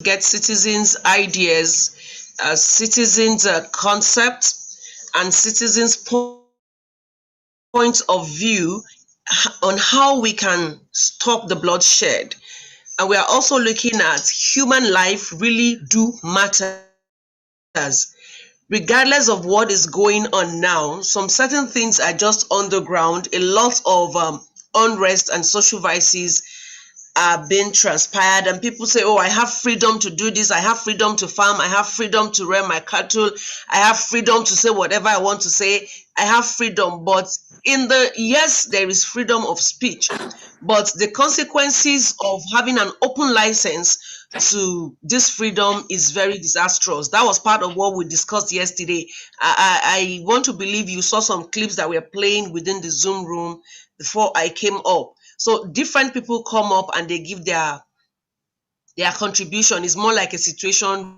get citizens' ideas, citizens' concepts, and citizens' points of view on how we can stop the bloodshed. And we are also looking at human life really do matters. Regardless of what is going on now, some certain things are just on the ground. A lot of unrest and social vices are being transpired, and people say, oh, I have freedom to do this, I have freedom to farm, I have freedom to rear my cattle, I have freedom to say whatever I want to say, I have freedom. But yes, there is freedom of speech, but the consequences of having an open license to this freedom is very disastrous. That was part of what we discussed yesterday. I want to believe you saw some clips that were playing within the Zoom room before I came up. So different people come up and they give their contribution. It's more like a situation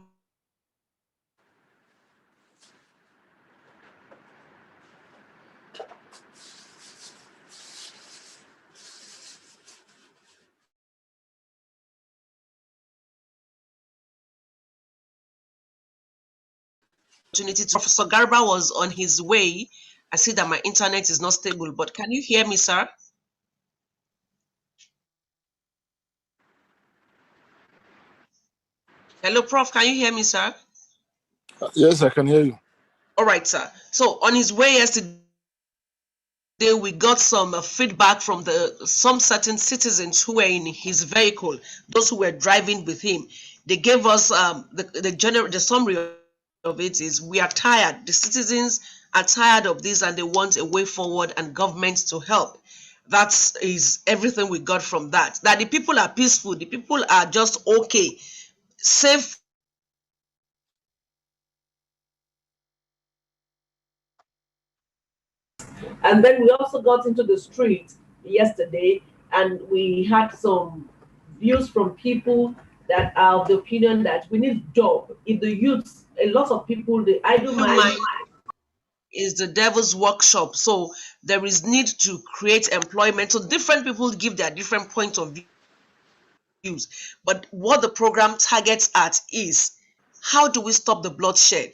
opportunity. Professor Garba was on his way. I see that my internet is not stable, but can you hear me, sir? Hello, Prof. Can you hear me, sir? Yes, I can hear you. All right, sir. So on his way yesterday, we got some feedback from some certain citizens who were in his vehicle, those who were driving with him. They gave us the summary of it is, we are tired. The citizens are tired of this and they want a way forward and government to help. That is everything we got from that. That the people are peaceful, the people are just okay, safe. And then we also got into the street yesterday and we had some views from people that are of the opinion that we need job. If the youths, a lot of people, the idle mind Is the devil's workshop. So there is need to create employment. So different people give their different points of views. But what the program targets at is, how do we stop the bloodshed?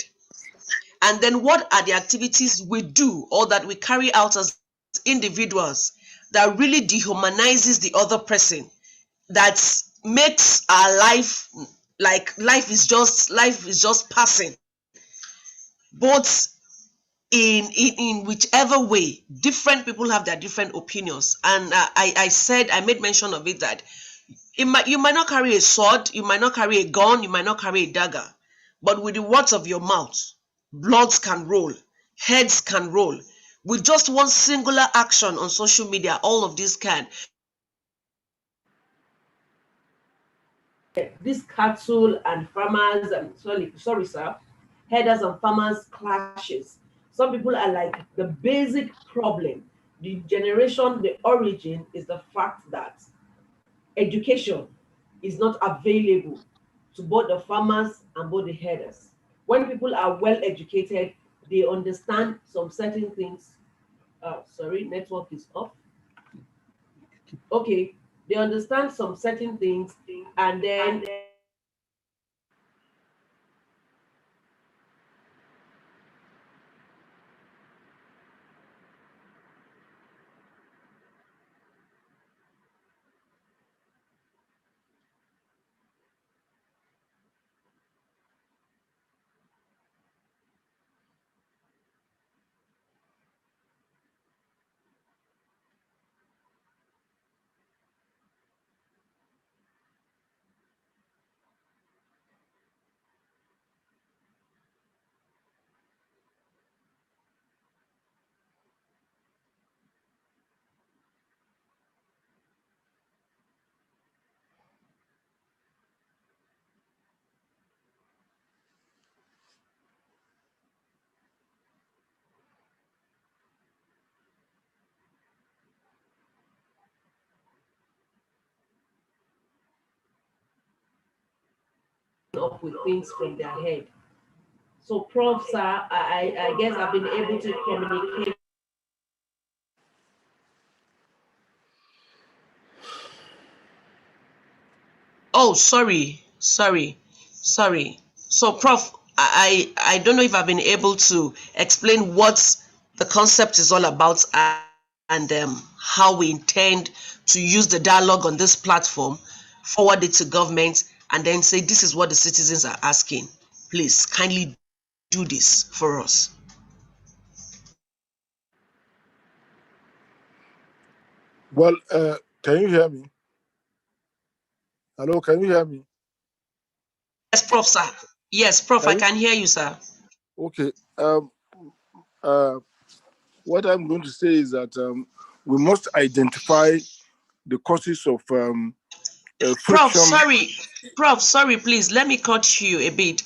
And then what are the activities we do or that we carry out as individuals that really dehumanizes the other person, that makes our life like life is just passing. Both in whichever way, different people have their different opinions. And I made mention of it, that you might not carry a sword, you might not carry a gun, you might not carry a dagger, but with the words of your mouth, bloods can roll, heads can roll. With just one singular action on social media, all of this can. these cattle and farmers and sorry sir, herders and farmers clashes. Some people are like, the basic problem, the generation, the origin is the fact that education is not available to both the farmers and both the herders. When people are well educated, they understand some certain things. Sorry, network is off. Okay, they understand some certain things, and then up with things from their head. So, Prof, sir, I guess I've been able to communicate. Oh, sorry. Sorry. So, Prof, I don't know if I've been able to explain what the concept is all about and how we intend to use the dialogue on this platform, forward it to government, and then say this is what the citizens are asking. Please kindly do this for us. Well, can you hear me? Hello, can you hear me? Yes, Prof, sir. Yes, Prof, Can I you? can hear you, sir. Okay. Uh, what I'm going to say is that we must identify the causes of Prof, friction. sorry. Prof, sorry, please, let me cut you a bit.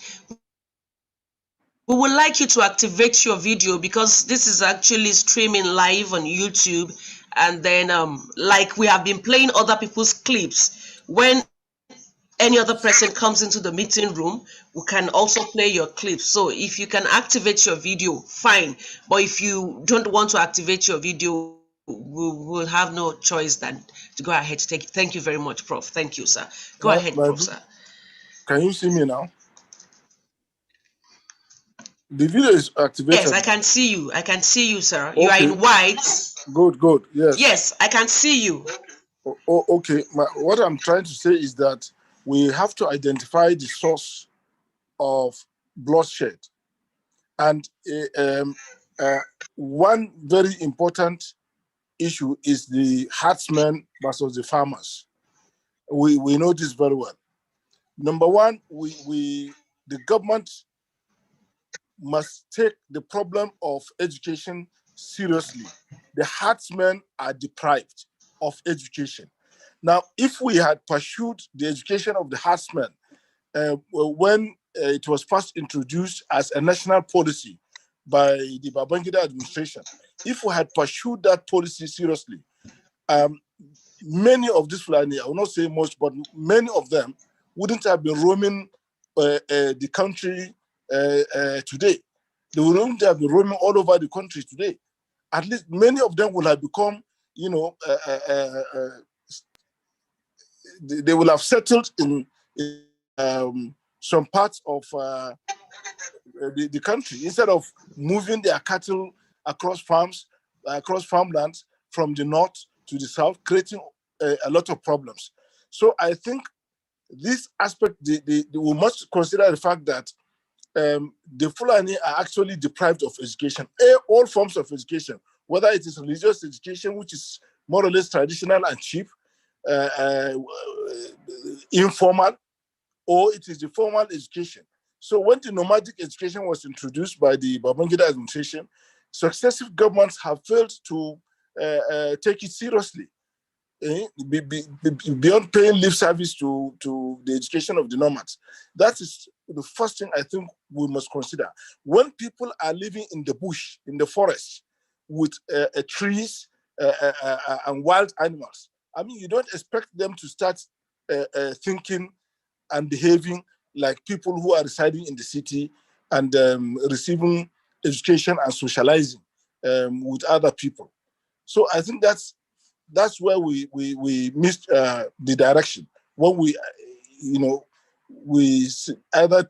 We would like you to activate your video because this is actually streaming live on YouTube. And then, like we have been playing other people's clips, when any other person comes into the meeting room, we can also play your clips. So if you can activate your video, fine. But if you don't want to activate your video, we will have no choice than to go ahead. Thank you very much, Prof. Thank you, sir. Go ahead, Prof, sir. Can you see me now? The video is Yes, I activated. can see you. I can see you, sir. You are Okay, in white. good. Yes. Yes, I can see you. Okay. What I'm trying to say is that we have to identify the source of bloodshed. And uh, one very important issue is the herdsmen versus the farmers. We know this very well. Number one, the government must take the problem of education seriously. The herdsmen are deprived of education. Now, if we had pursued the education of the herdsmen when it was first introduced as a national policy by the Babangida administration, if we had pursued that policy seriously, um, many of these Fulani, I will not say most, but many of them wouldn't have been roaming the country today. They wouldn't have been roaming all over the country today. At least many of them will have become, they will have settled in some parts of the country instead of moving their cattle across farmlands from the north to the south, creating a lot of problems. So I think this aspect, we must consider the fact that the Fulani are actually deprived of education, all forms of education, whether it is religious education, which is more or less traditional and cheap, uh, uh, informal, or it is the formal education. So when the nomadic education was introduced by the Babangida administration, successive governments have failed to take it seriously. Beyond paying lip service to the education of the nomads. That is the first thing I think we must consider. When people are living in the bush, in the forest, with trees and wild animals, I mean, you don't expect them to start thinking and behaving like people who are residing in the city and receiving education and socializing with other people. So I think that's where we missed the direction when we either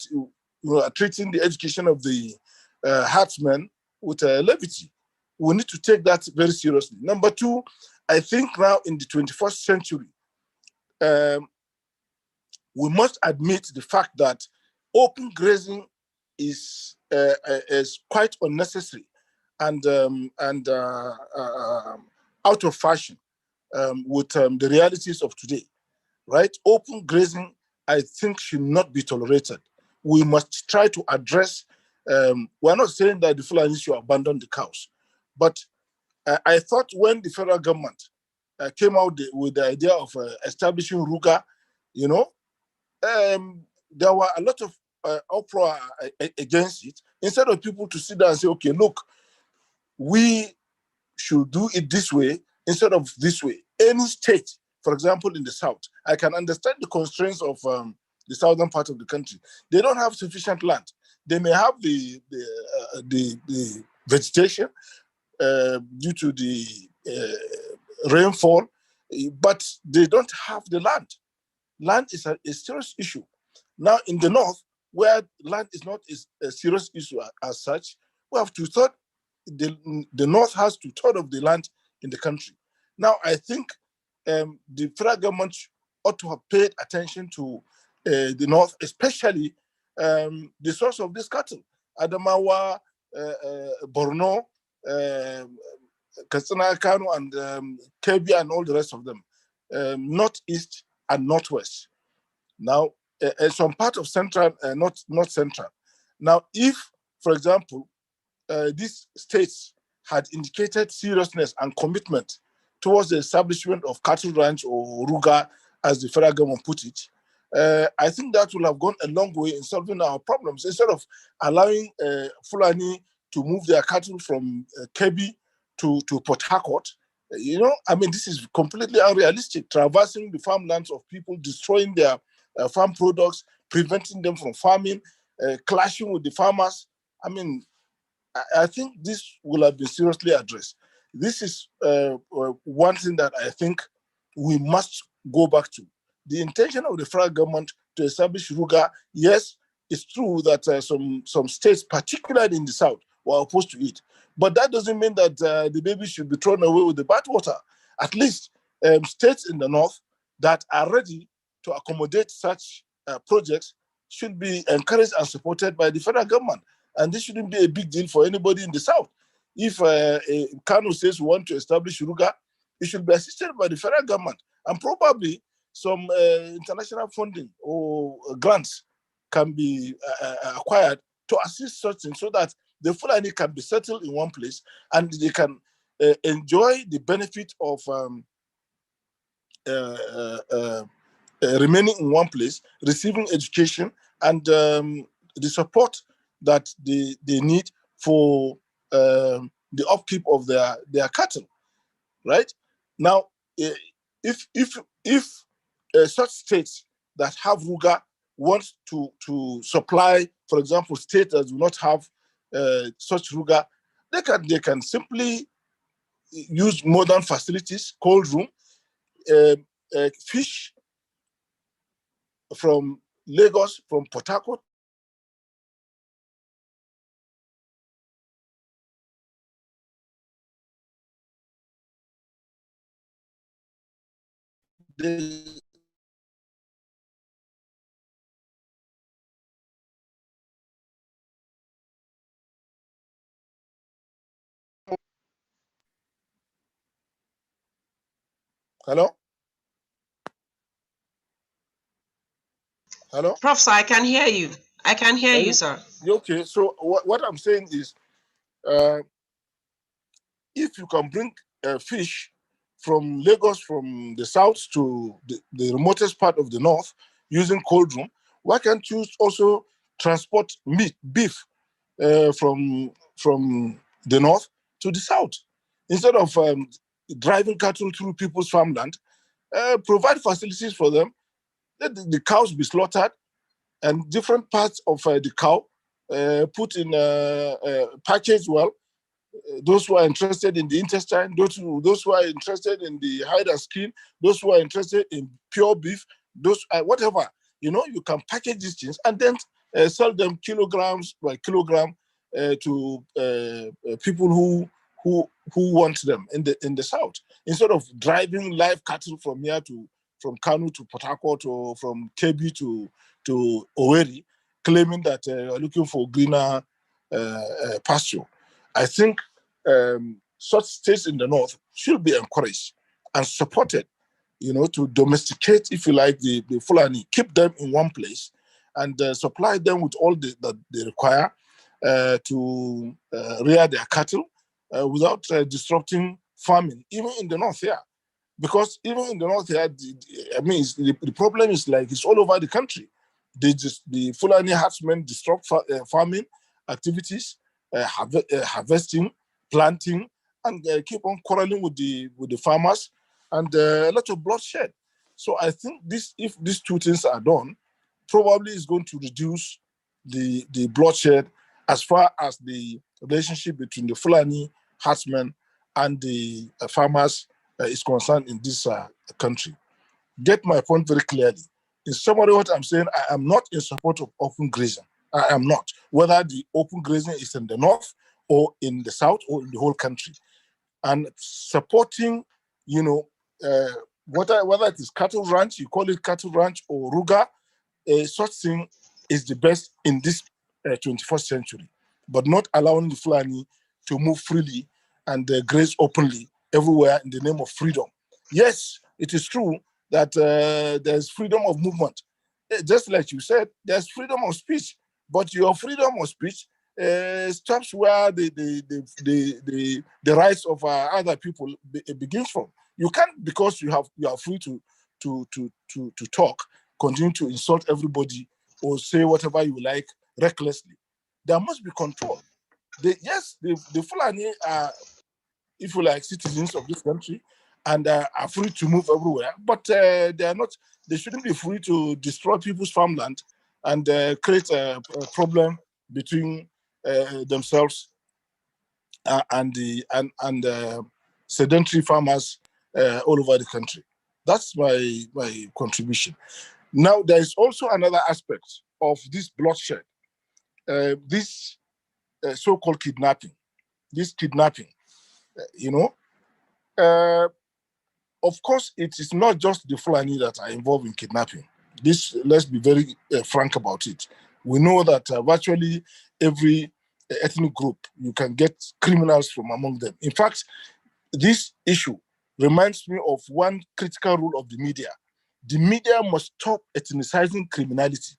are treating the education of the herdsmen with levity. We need to take that very seriously. Number two, I think now in the 21st century, um, we must admit the fact that open grazing is quite unnecessary and out of fashion with the realities of today, right? Open grazing, I think, should not be tolerated. We must try to address. We're not saying that the Fulani should abandon the cows, but I thought when the federal government came out with the idea of establishing Ruga, you know, there were a lot of uproar against it. Instead of people to sit down and say, okay, look, we should do it this way instead of this way. Any state, for example, in the South, I can understand the constraints of the southern part of the country. They don't have sufficient land. They may have the vegetation due to the rainfall, but they don't have the land. Land is a serious issue. Now, in the north, where land is not a serious issue as such, we have two-thirds. The north has two-thirds of the land in the country. Now, I think the federal government ought to have paid attention to the north, especially the source of this cattle. Adamawa, Borno, Katsina, Kano, and Kebbi, and all the rest of them, northeast and northwest. Now, some part of central, not central. Now, if, for example, these states had indicated seriousness and commitment towards the establishment of cattle ranch or ruga, as the federal government put it, I think that will have gone a long way in solving our problems. Instead of allowing Fulani to move their cattle from Kebbi to Port Harcourt, I mean, this is completely unrealistic, traversing the farmlands of people, destroying their farm products, preventing them from farming, clashing with the farmers. I mean, I think this will have been seriously addressed. This is one thing that I think we must go back to. The intention of the federal government to establish Ruga, yes, it's true that some states, particularly in the south, were opposed to it. But that doesn't mean that the baby should be thrown away with the bathwater. At least states in the north that are ready to accommodate such projects should be encouraged and supported by the federal government. And this shouldn't be a big deal for anybody in the south. If Kano says we want to establish Ruga, it should be assisted by the federal government. And probably some international funding or grants can be acquired to assist such things so that the Fulani can be settled in one place and they can enjoy the benefit of remaining in one place, receiving education and the support that they need for the upkeep of their cattle, right? Now, if such states that have Ruga want to supply, for example, states that do not have such Ruga, they can simply use modern facilities, cold room, fish from Lagos, from Port Harcourt. Hello? Hello? Prof, sir, I can hear you. I can hear you, sir. Okay, so what I'm saying is, if you can bring fish from Lagos, from the south to the remotest part of the north using cold room, why can't you also transport beef from the north to the south? Instead of driving cattle through people's farmland, provide facilities for them, let the cows be slaughtered and different parts of the cow put in packaged well. Those who are interested in the intestine, those who are interested in the hide and skin, those who are interested in pure beef, whatever, you can package these things and then sell them kilograms by kilogram to people who want them in the south, instead of driving live cattle from Kano to Port Harcourt or from Kebbi to Oweri, claiming that you're looking for greener pasture. I think such states in the north should be encouraged and supported, to domesticate, if you like, the Fulani, keep them in one place and supply them with all that they require to rear their cattle without disrupting farming, even in the north here. Because even in the north here, the problem is like it's all over the country. The Fulani herdsmen disrupt farming activities, harvesting, planting, and keep on quarreling with the farmers, and a lot of bloodshed. So I think if these two things are done, probably is going to reduce the bloodshed as far as the relationship between the Fulani herdsmen and the farmers is concerned in this country. Get my point very clearly. In summary, what I'm saying, I am not in support of open grazing. I am not. Whether the open grazing is in the north or in the south or in the whole country. And supporting, whether it is cattle ranch, you call it cattle ranch or ruga, such thing is the best in this 21st century. But not allowing the Fulani to move freely and graze openly everywhere in the name of freedom. Yes, it is true that there's freedom of movement. Just like you said, there's freedom of speech, but your freedom of speech stops where the rights of other people begins from. You can't, because you are free to talk, continue to insult everybody or say whatever you like recklessly. There must be control. The Fulani are, if you like, citizens of this country and are free to move everywhere, but they are not. They shouldn't be free to destroy people's farmland and create a problem between themselves and sedentary farmers all over the country. That's my contribution. Now, there is also another aspect of this bloodshed, this so-called kidnapping. This kidnapping, of course, it is not just the Fulani that are involved in kidnapping. Let's be very frank about it. We know that virtually every ethnic group, you can get criminals from among them. In fact, this issue reminds me of one critical rule of the media. The media must stop ethnicizing criminality.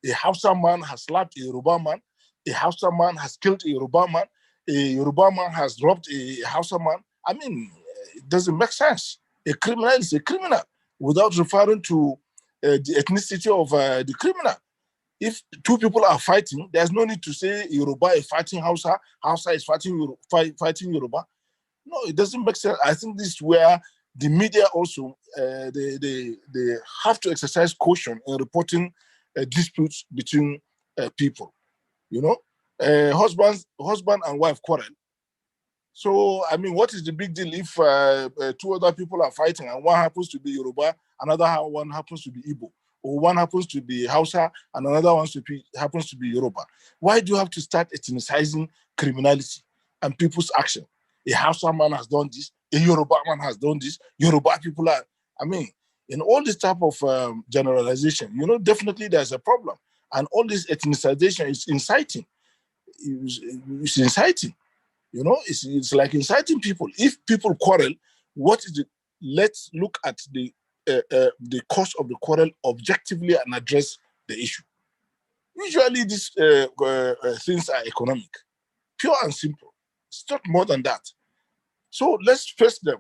A Hausa man has slapped a Yoruba man. A Hausa man has killed a Yoruba man. A Yoruba man has robbed a Hausa man. I mean, it doesn't make sense. A criminal is a criminal without referring to the ethnicity of the criminal. If two people are fighting, there's no need to say Yoruba is fighting Hausa, Hausa is fighting Yoruba. No, it doesn't make sense. I think this is where the media also, they have to exercise caution in reporting disputes between people. Husband and wife quarrel. So, I mean, what is the big deal if two other people are fighting and one happens to be Yoruba, another one happens to be Igbo, or one happens to be Hausa and another one happens to be Yoruba? Why do you have to start ethnicizing criminality and people's action? A Hausa man has done this, a Yoruba man has done this, Yoruba people are, I mean, in all this type of generalization, definitely there's a problem. And all this ethnicization is inciting. It's inciting. It's like inciting people. If people quarrel, let's look at the cause of the quarrel objectively and address the issue. Usually these things are economic, pure and simple. It's not more than that. So let's face them.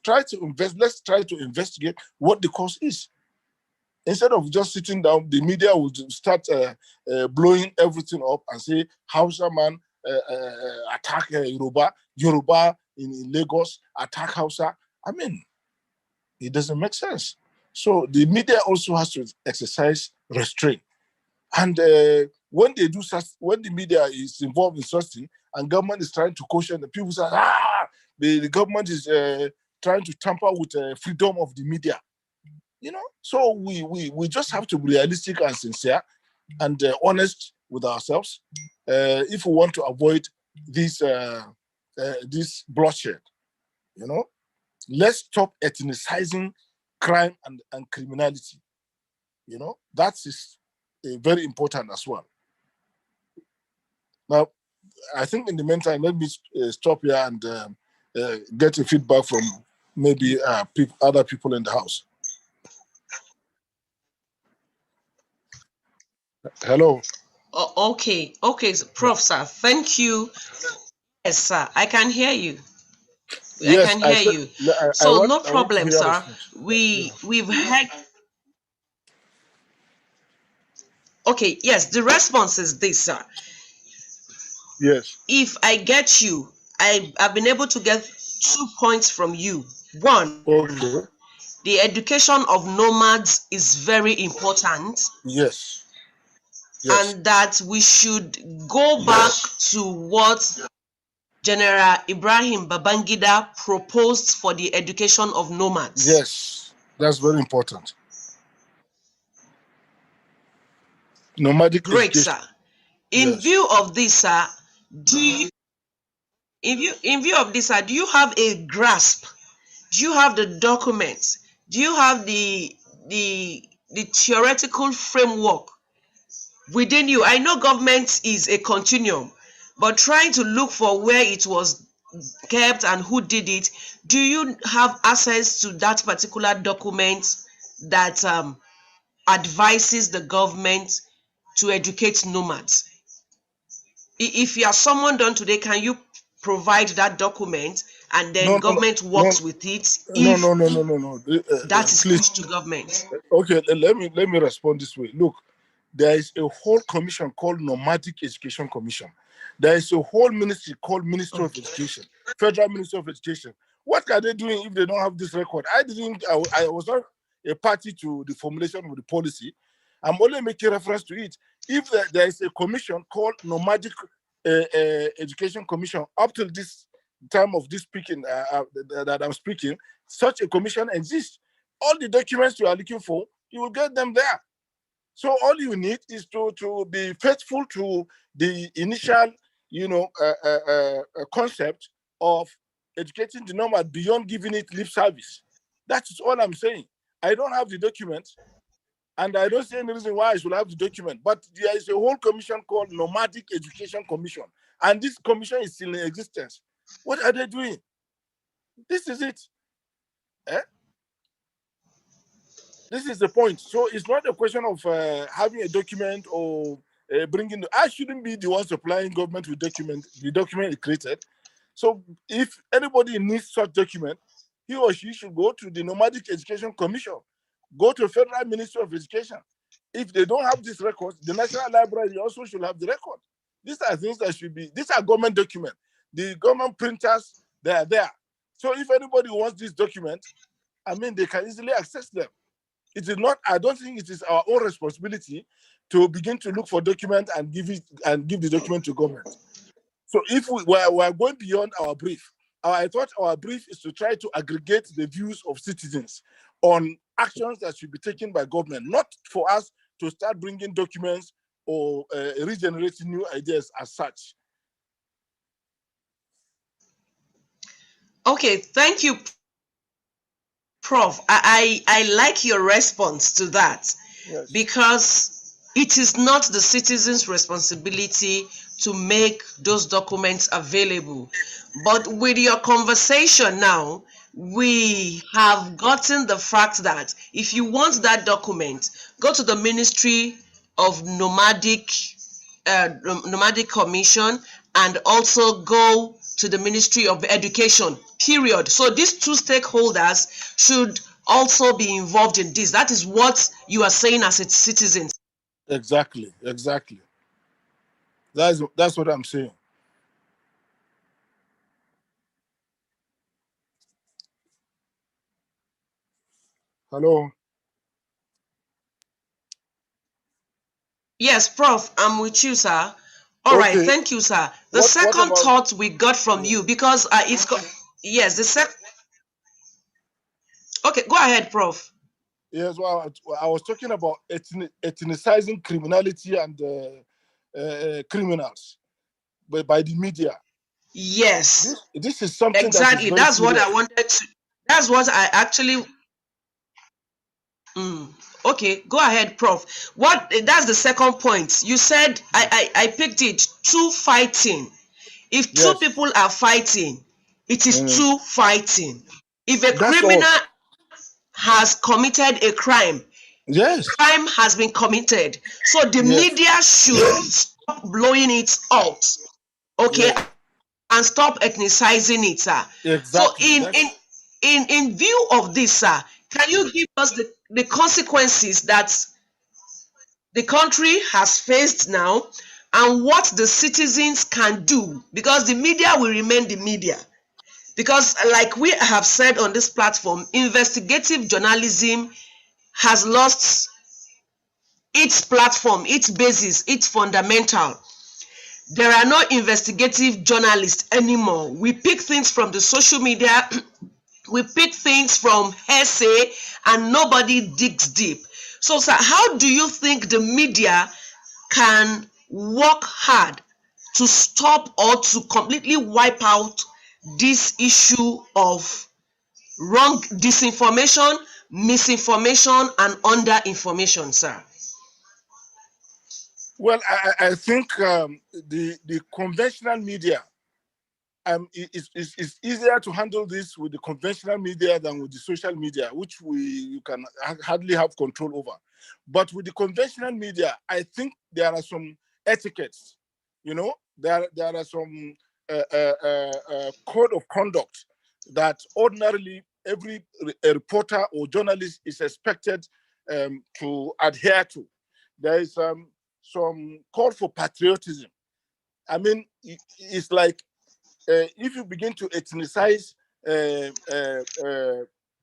Let's try to investigate what the cause is. Instead of just sitting down, the media will start blowing everything up and say, Hausa man attack Yoruba in Lagos, attack Hausa. I mean, it doesn't make sense. So the media also has to exercise restraint. And when the media is involved in such thing, and government is trying to caution, the people say, the government is trying to tamper with freedom of the media. So we just have to be realistic and sincere and honest with ourselves if we want to avoid this bloodshed. Let's stop ethnicizing crime and criminality. That is very important as well. Now, I think in the meantime, let me stop here and get a feedback from maybe other people in the house. Hello. Okay, Prof, sir. Thank you. Yes, sir. I can hear you. Yes, I can hear you. So no problem, sir. We've heard. Okay, yes, the response is this, sir. Yes. If I get you, I've been able to get 2 points from you. One, okay. The education of nomads is very important. Yes. And that we should go back to what General Ibrahim Babangida proposed for the education of nomads. Yes, that's very important. Nomadic Great, education. sir. In Yes. view of this, sir, do you, in view of this, sir, do you have a grasp? Do you have the documents? Do you have the theoretical framework within you? I know government is a continuum, but trying to look for where it was kept and who did it, do you have access to that particular document that advises the government to educate nomads? If you are someone done today, can you provide that document and then No, no, no, government no, works with it no, if no, no, no, no, no. that is Please. pushed to government? Okay, let me respond this way. Look, there is a whole commission called Nomadic Education Commission. There is a whole ministry called Ministry of Okay. Education, Federal Ministry of Education. What are they doing if they don't have this record? I was not a party to the formulation of the policy. I'm only making reference to it. If there is a commission called Nomadic Education Commission, up till this time of this speaking that I'm speaking, such a commission exists. All the documents you are looking for, you will get them there. So all you need is to be faithful to the initial, concept of educating the nomad beyond giving it lip service. That is all I'm saying. I don't have the document, and I don't see any reason why I should have the document. But there is a whole commission called Nomadic Education Commission, and this commission is still in existence. What are they doing? This is it. Eh? This is the point. So it's not a question of having a document or bringing. I shouldn't be the one supplying government with document. The document is created. So if anybody needs such document, he or she should go to the Nomadic Education Commission, go to Federal Ministry of Education. If they don't have this record, the National Library also should have the record. These are things that should be. These are government documents. The government printers, they are there. So if anybody wants this document, I mean, they can easily access them. It is not. I don't think it is our own responsibility to begin to look for documents and give the document to government. So if we're going beyond our brief, I thought our brief is to try to aggregate the views of citizens on actions that should be taken by government, not for us to start bringing documents or regenerating new ideas as such. Okay, thank you, Prof. I like your response to that. Yes. Because it is not the citizens' responsibility to make those documents available. But with your conversation now, we have gotten the fact that if you want that document, go to the Ministry of Nomadic Commission, and also go to the Ministry of Education, period. So these two stakeholders should also be involved in this. That is what you are saying as a citizen. Exactly. That's what I'm saying. Hello. Yes, Prof, I'm with you, sir. All right, Okay. thank you, sir. The What second about? thought we got from Yeah. you, because yes, okay, go ahead, Prof. Yes, well, I was talking about ethnicizing criminality and criminals by the media. Yes, This is something exactly. that is very That's what I serious. wanted to. That's what I actually. Okay, go ahead, Prof. That's the second point. You said I picked it. Two fighting. If two Yes. people are fighting, it is two fighting. If a That's all. criminal has committed a crime, Yes. crime has been committed. So the media should stop blowing it out, okay, and stop ethnicizing it, sir. Exactly. So in view of this, sir, can you give us the consequences that the country has faced now and what the citizens can do? Because the media will remain the media. Because like we have said on this platform, investigative journalism has lost its platform, its basis, its fundamental. There are no investigative journalists anymore. We pick things from the social media, we pick things from hearsay, and nobody digs deep. So, sir, how do you think the media can work hard to stop or to completely wipe out this issue of wrong disinformation, misinformation, and underinformation, sir? Well, I think the conventional media, it's easier to handle this with the conventional media than with the social media, which you can hardly have control over. But with the conventional media, I think there are some etiquettes. You know, there are some code of conduct that ordinarily every reporter or journalist is expected to adhere to. There is some call for patriotism. I mean, it's like if you begin to ethnicize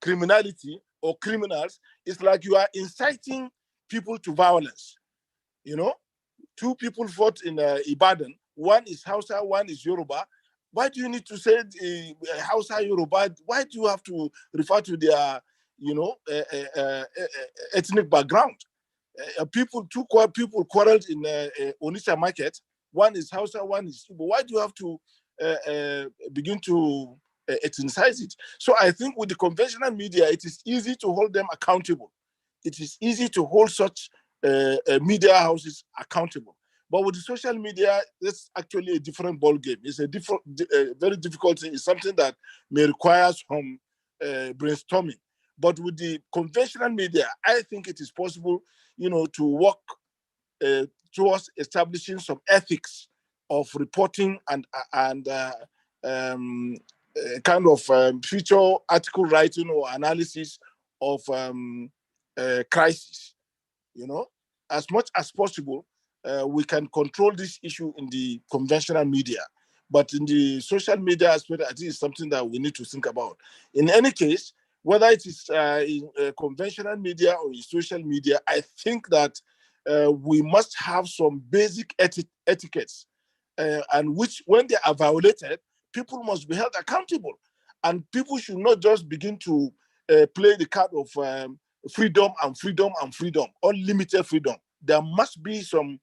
criminality or criminals, it's like you are inciting people to violence. You know, two people fought in Ibadan. One is Hausa, one is Yoruba. Why do you need to say Hausa, Yoruba? Why do you have to refer to their, ethnic background? Two people quarreled in Onitsha market. One is Hausa, one is Igbo. Why do you have to begin to ethnicize it? So I think with the conventional media, it is easy to hold them accountable. It is easy to hold such media houses accountable. But with the social media, it's actually a different ball game. It's a very difficult thing. It's something that may require some brainstorming. But with the conventional media, I think it is possible, to work towards establishing some ethics of reporting and kind of future article writing or analysis of crisis. As much as possible, we can control this issue in the conventional media. But in the social media aspect, I think it's something that we need to think about. In any case, whether it is in conventional media or in social media, I think that we must have some basic etiquettes, and which, when they are violated, people must be held accountable. And people should not just begin to play the card of freedom and freedom and freedom, unlimited freedom. There must be some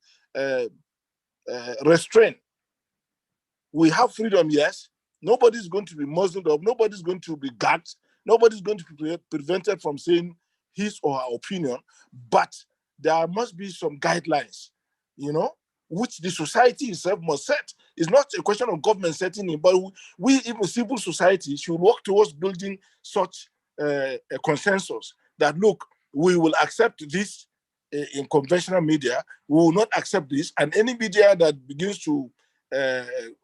restraint. We have freedom, yes. Nobody's going to be muzzled up. Nobody's going to be gagged. Nobody's going to be prevented from saying his or her opinion. But there must be some guidelines, which the society itself must set. It's not a question of government setting it, but we, even civil society, should work towards building such a consensus that, look, we will accept this in conventional media, we will not accept this, and any media that begins to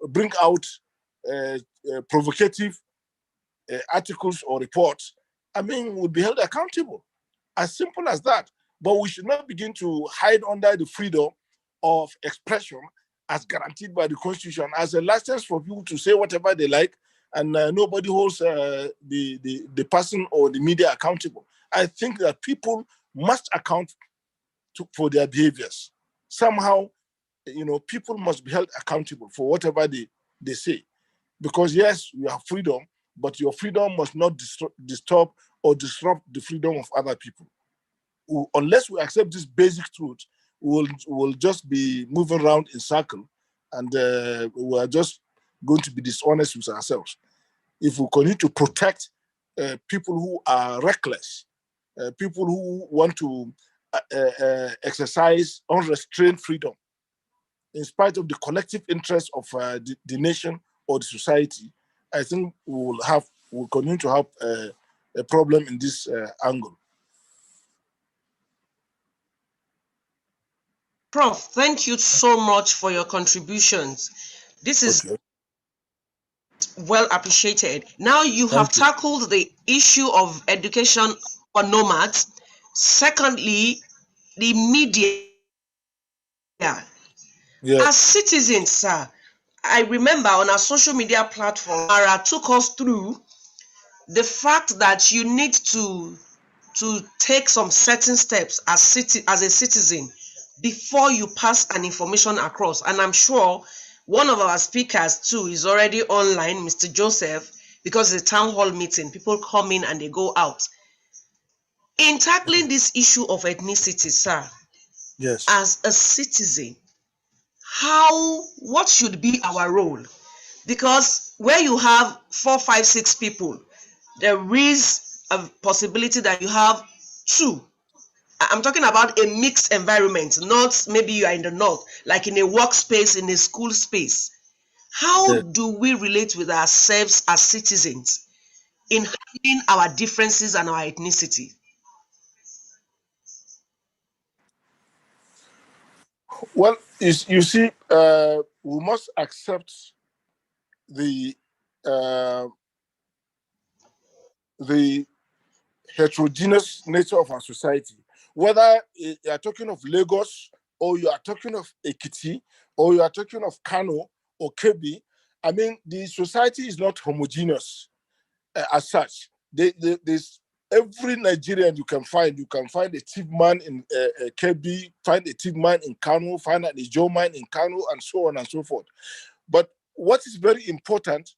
bring out provocative articles or reports, will be held accountable. As simple as that. But we should not begin to hide under the freedom of expression as guaranteed by the Constitution as a license for people to say whatever they like, and nobody holds the person or the media accountable. I think that people must account for their behaviors. Somehow, people must be held accountable for whatever they say. Because yes, you have freedom, but your freedom must not disturb or disrupt the freedom of other people. Unless we accept this basic truth, we'll just be moving around in circle, and we are just going to be dishonest with ourselves. If we continue to protect people who are reckless, people who want to exercise unrestrained freedom, in spite of the collective interest of the nation or the society, I think we'll continue to have a problem in this angle. Prof, thank you so much for your contributions. This is well appreciated. Now you have tackled the issue of education for nomads. Secondly, the media. As citizens, sir, I remember on our social media platform, Mara took us through the fact that you need to take some certain steps as a citizen before you pass an information across. And I'm sure one of our speakers too is already online, Mr. Joseph, because it's a town hall meeting. People come in and they go out. In tackling this issue of ethnicity, sir, Yes. as a citizen, what should be our role? Because where you have 4, 5, 6 people, there is a possibility that you have 2. I'm talking about a mixed environment, not maybe you are in the north, like in a workspace, in a school space. How Yes. do we relate with ourselves as citizens in handling our differences and our ethnicity? Well, you see, we must accept the uh, the heterogeneous nature of our society. Whether you are talking of Lagos, or you are talking of Ekiti, or you are talking of Kano or Kebi, I mean, the society is not homogeneous as such. There's every Nigerian you can find a chief man in Kebi, find a chief man in Kano, find a Joe man in Kano, and so on and so forth. But what is very important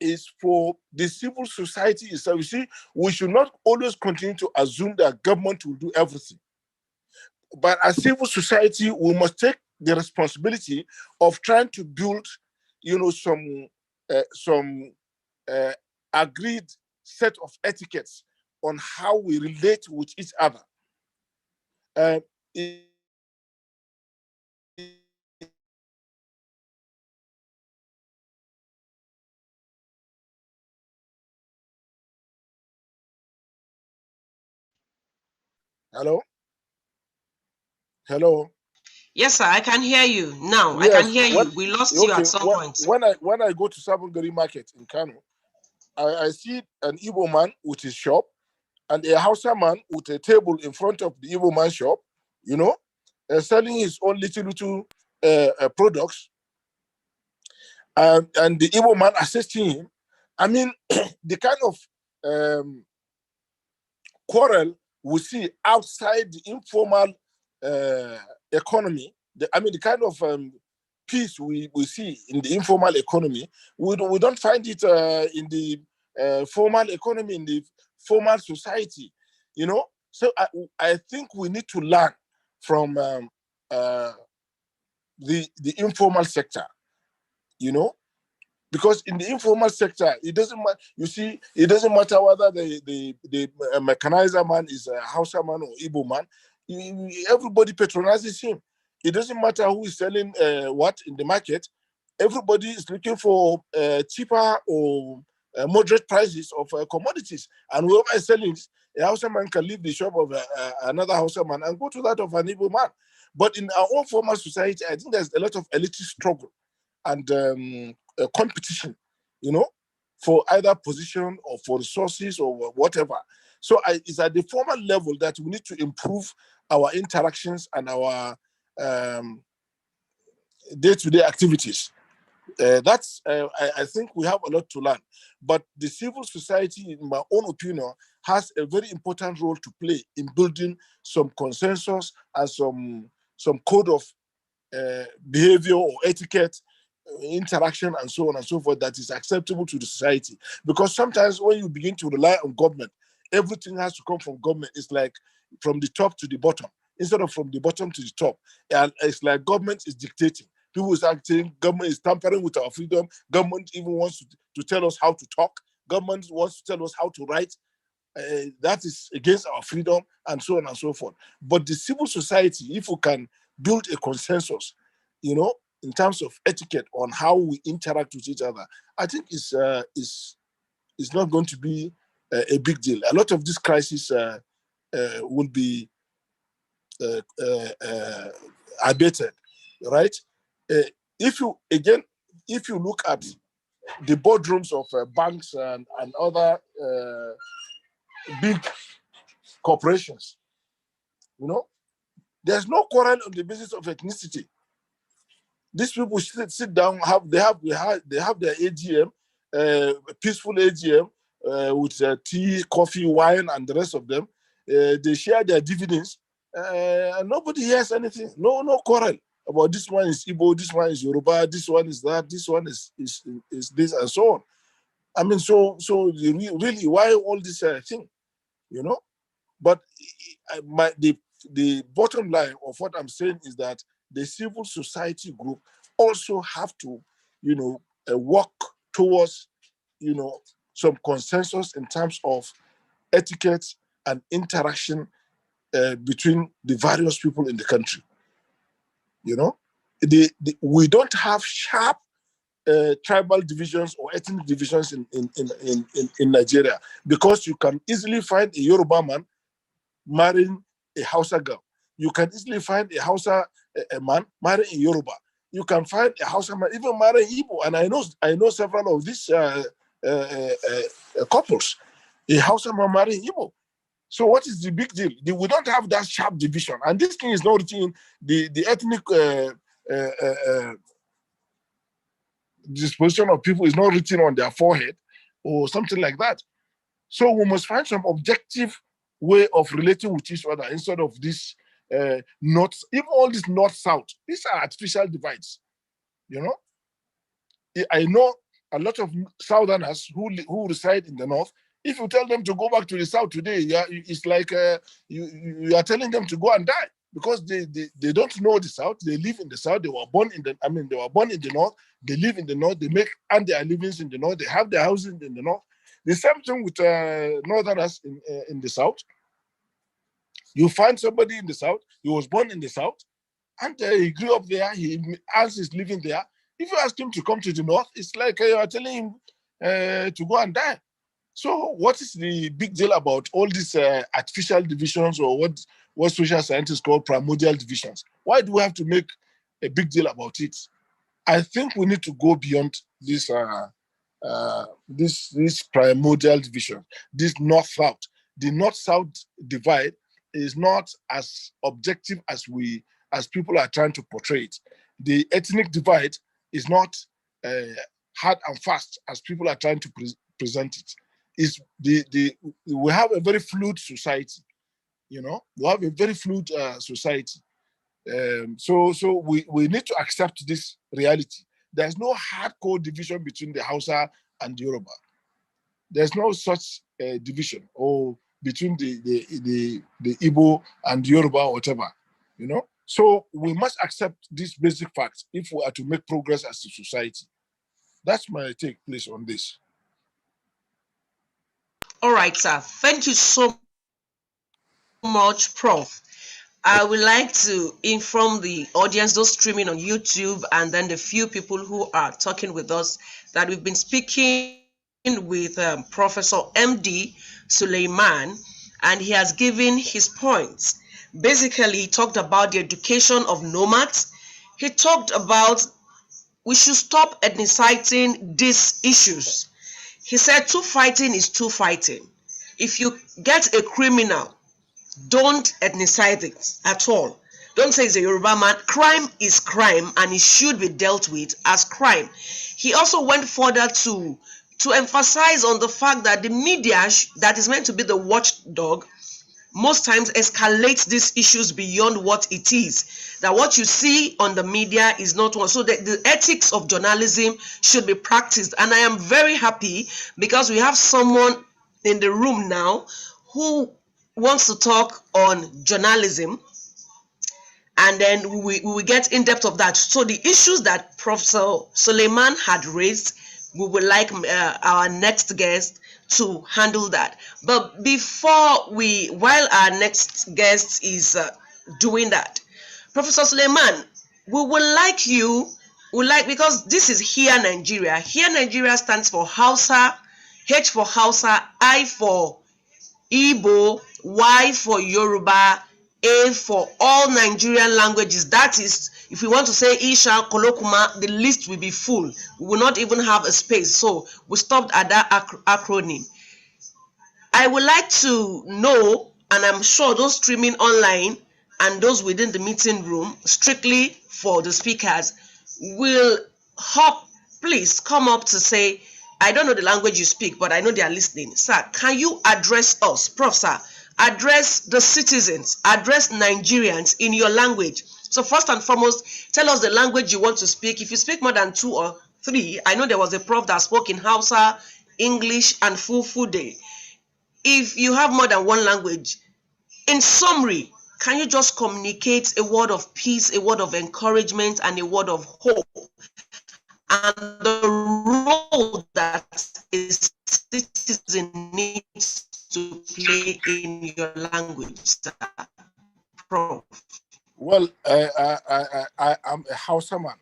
is for the civil society itself. You see, we should not always continue to assume that government will do everything. But as civil society, we must take the responsibility of trying to build, some uh, agreed set of etiquettes on how we relate with each other. Uh, Hello, hello. Yes, sir, I can hear you. Now, I can Yes. hear What? you. We lost you Okay. at some point. When I go to Sabongari Market in Kano, I see an Igbo man with his shop and a Hausa man with a table in front of the Igbo man shop, you know, selling his own little products, and the Igbo man assisting him. I mean, the kind of um, quarrel we see outside the informal economy, the kind of peace we see in the informal economy, we don't find it in the formal economy, in the formal society, you know. So I think we need to learn from uh, the informal sector, you know, because in the informal sector, it doesn't matter. You see, it doesn't matter whether the mechanizer man is a Hausa man or Igbo man. Everybody patronizes him. It doesn't matter who is selling what in the market. Everybody is looking for cheaper or moderate prices of commodities. And whoever is selling, a Hausa man can leave the shop of another Hausa man and go to that of an Igbo man. But in our own formal society, I think there's a lot of elitist struggle and competition, you know, for either position or for resources or whatever. So it's at the formal level that we need to improve our interactions and our um, day-to-day activities. I think we have a lot to learn. But the civil society, in my own opinion, has a very important role to play in building some consensus and some code of behavior or etiquette, interaction, and so on and so forth that is acceptable to the society. Because sometimes when you begin to rely on government, everything has to come from government. It's like from the top to the bottom instead of from the bottom to the top. And it's like government is dictating. People is acting, government is tampering with our freedom. Government even wants to tell us how to talk. Government wants to tell us how to write. That is against our freedom, and so on and so forth. But the civil society, if we can build a consensus, you know, in terms of etiquette on how we interact with each other, I think is not going to be a big deal. A lot of this crisis will be uh, uh, uh, abated, right? Uh, if you again, if you look at the boardrooms of banks and other big corporations, you know, there's no quarrel on the basis of ethnicity. These people sit down, they have their AGM, peaceful AGM with tea, coffee, wine, and the rest of them. They share their dividends, and nobody hears anything. No quarrel about this one is Igbo, this one is Yoruba, this one is that, this one is this, and so on. I mean, really, why all this thing, you know? But the the bottom line of what I'm saying is that the civil society group also have to, work towards, some consensus in terms of etiquette and interaction between the various people in the country. We don't have sharp tribal divisions or ethnic divisions in Nigeria, because you can easily find a Yoruba man marrying a Hausa girl. You can easily find a Hausa a man marrying a Yoruba. You can find a Hausa man even marrying Igbo. And I know several of these couples. A Hausa man marrying Igbo. So what is the big deal? We don't have that sharp division. And this thing is not written, the ethnic disposition of people is not written on their forehead or something like that. So we must find some objective way of relating with each other instead of this north, even all this north-south. These are artificial divides, I know a lot of Southerners who reside in the north. If you tell them to go back to the south today, it's like you are telling them to go and die, because they don't know the south. They live in the south. They were born in the north. They live in the north. They make and their livings in the north. They have their houses in the north. The same thing with northerners in the south. You find somebody in the south. He was born in the south, and he grew up there. He earns his living there. If you ask him to come to the north, it's like you are telling him to go and die. So what is the big deal about all these artificial divisions, or what social scientists call primordial divisions? Why do we have to make a big deal about it? I think we need to go beyond this this primordial division, this north-south. The north-south divide is not as objective as people are trying to portray it. The ethnic divide is not hard and fast as people are trying to present it. We have a very fluid society, we have a very fluid society. So we need to accept this reality. There's no hardcore division between the Hausa and the Yoruba. There's no such division, or between the Igbo and the Yoruba or whatever, So we must accept these basic facts if we are to make progress as a society. That's my take, please, on this. All right, sir. Thank you so much, Prof. I would like to inform the audience, those streaming on YouTube, and then the few people who are talking with us, that we've been speaking with Professor M.D. Suleiman, and he has given his points. Basically, he talked about the education of nomads. He talked about we should stop ethnicizing these issues. He said two fighting is two fighting. If you get a criminal, don't ethnicize it at all. Don't say it's a Yoruba man. Crime is crime, and it should be dealt with as crime. He also went further to emphasize on the fact that the media that is meant to be the watchdog most times escalates these issues beyond what it is. That what you see on the media is not one. So the ethics of journalism should be practiced. And I am very happy because we have someone in the room now who wants to talk on journalism, and then we will get in depth of that. So the issues that Professor Suleiman had raised, we would like our next guest to handle that. But while our next guest is doing that, Professor Suleiman, we would like because this is Here Nigeria. Here Nigeria stands for Hausa, H for Hausa, I for Igbo, Y for Yoruba, A for all Nigerian languages. That is, if we want to say Isha, Kolokuma, the list will be full. We will not even have a space. So we stopped at that acronym. I would like to know, and I'm sure those streaming online and those within the meeting room, strictly for the speakers, will please come up to say, I don't know the language you speak, but I know they are listening. Sir, can you address us, Prof. Sir? Address the citizens, address Nigerians in your language. So first and foremost, tell us the language you want to speak. If you speak more than 2 or 3, I know there was a prof that spoke in Hausa, English, and Fulfulde. If you have more than one language, in summary, can you just communicate a word of peace, a word of encouragement, and a word of hope? And the role that a citizen needs to play in your language, sir. Prof. Well, I'm a Hausa man,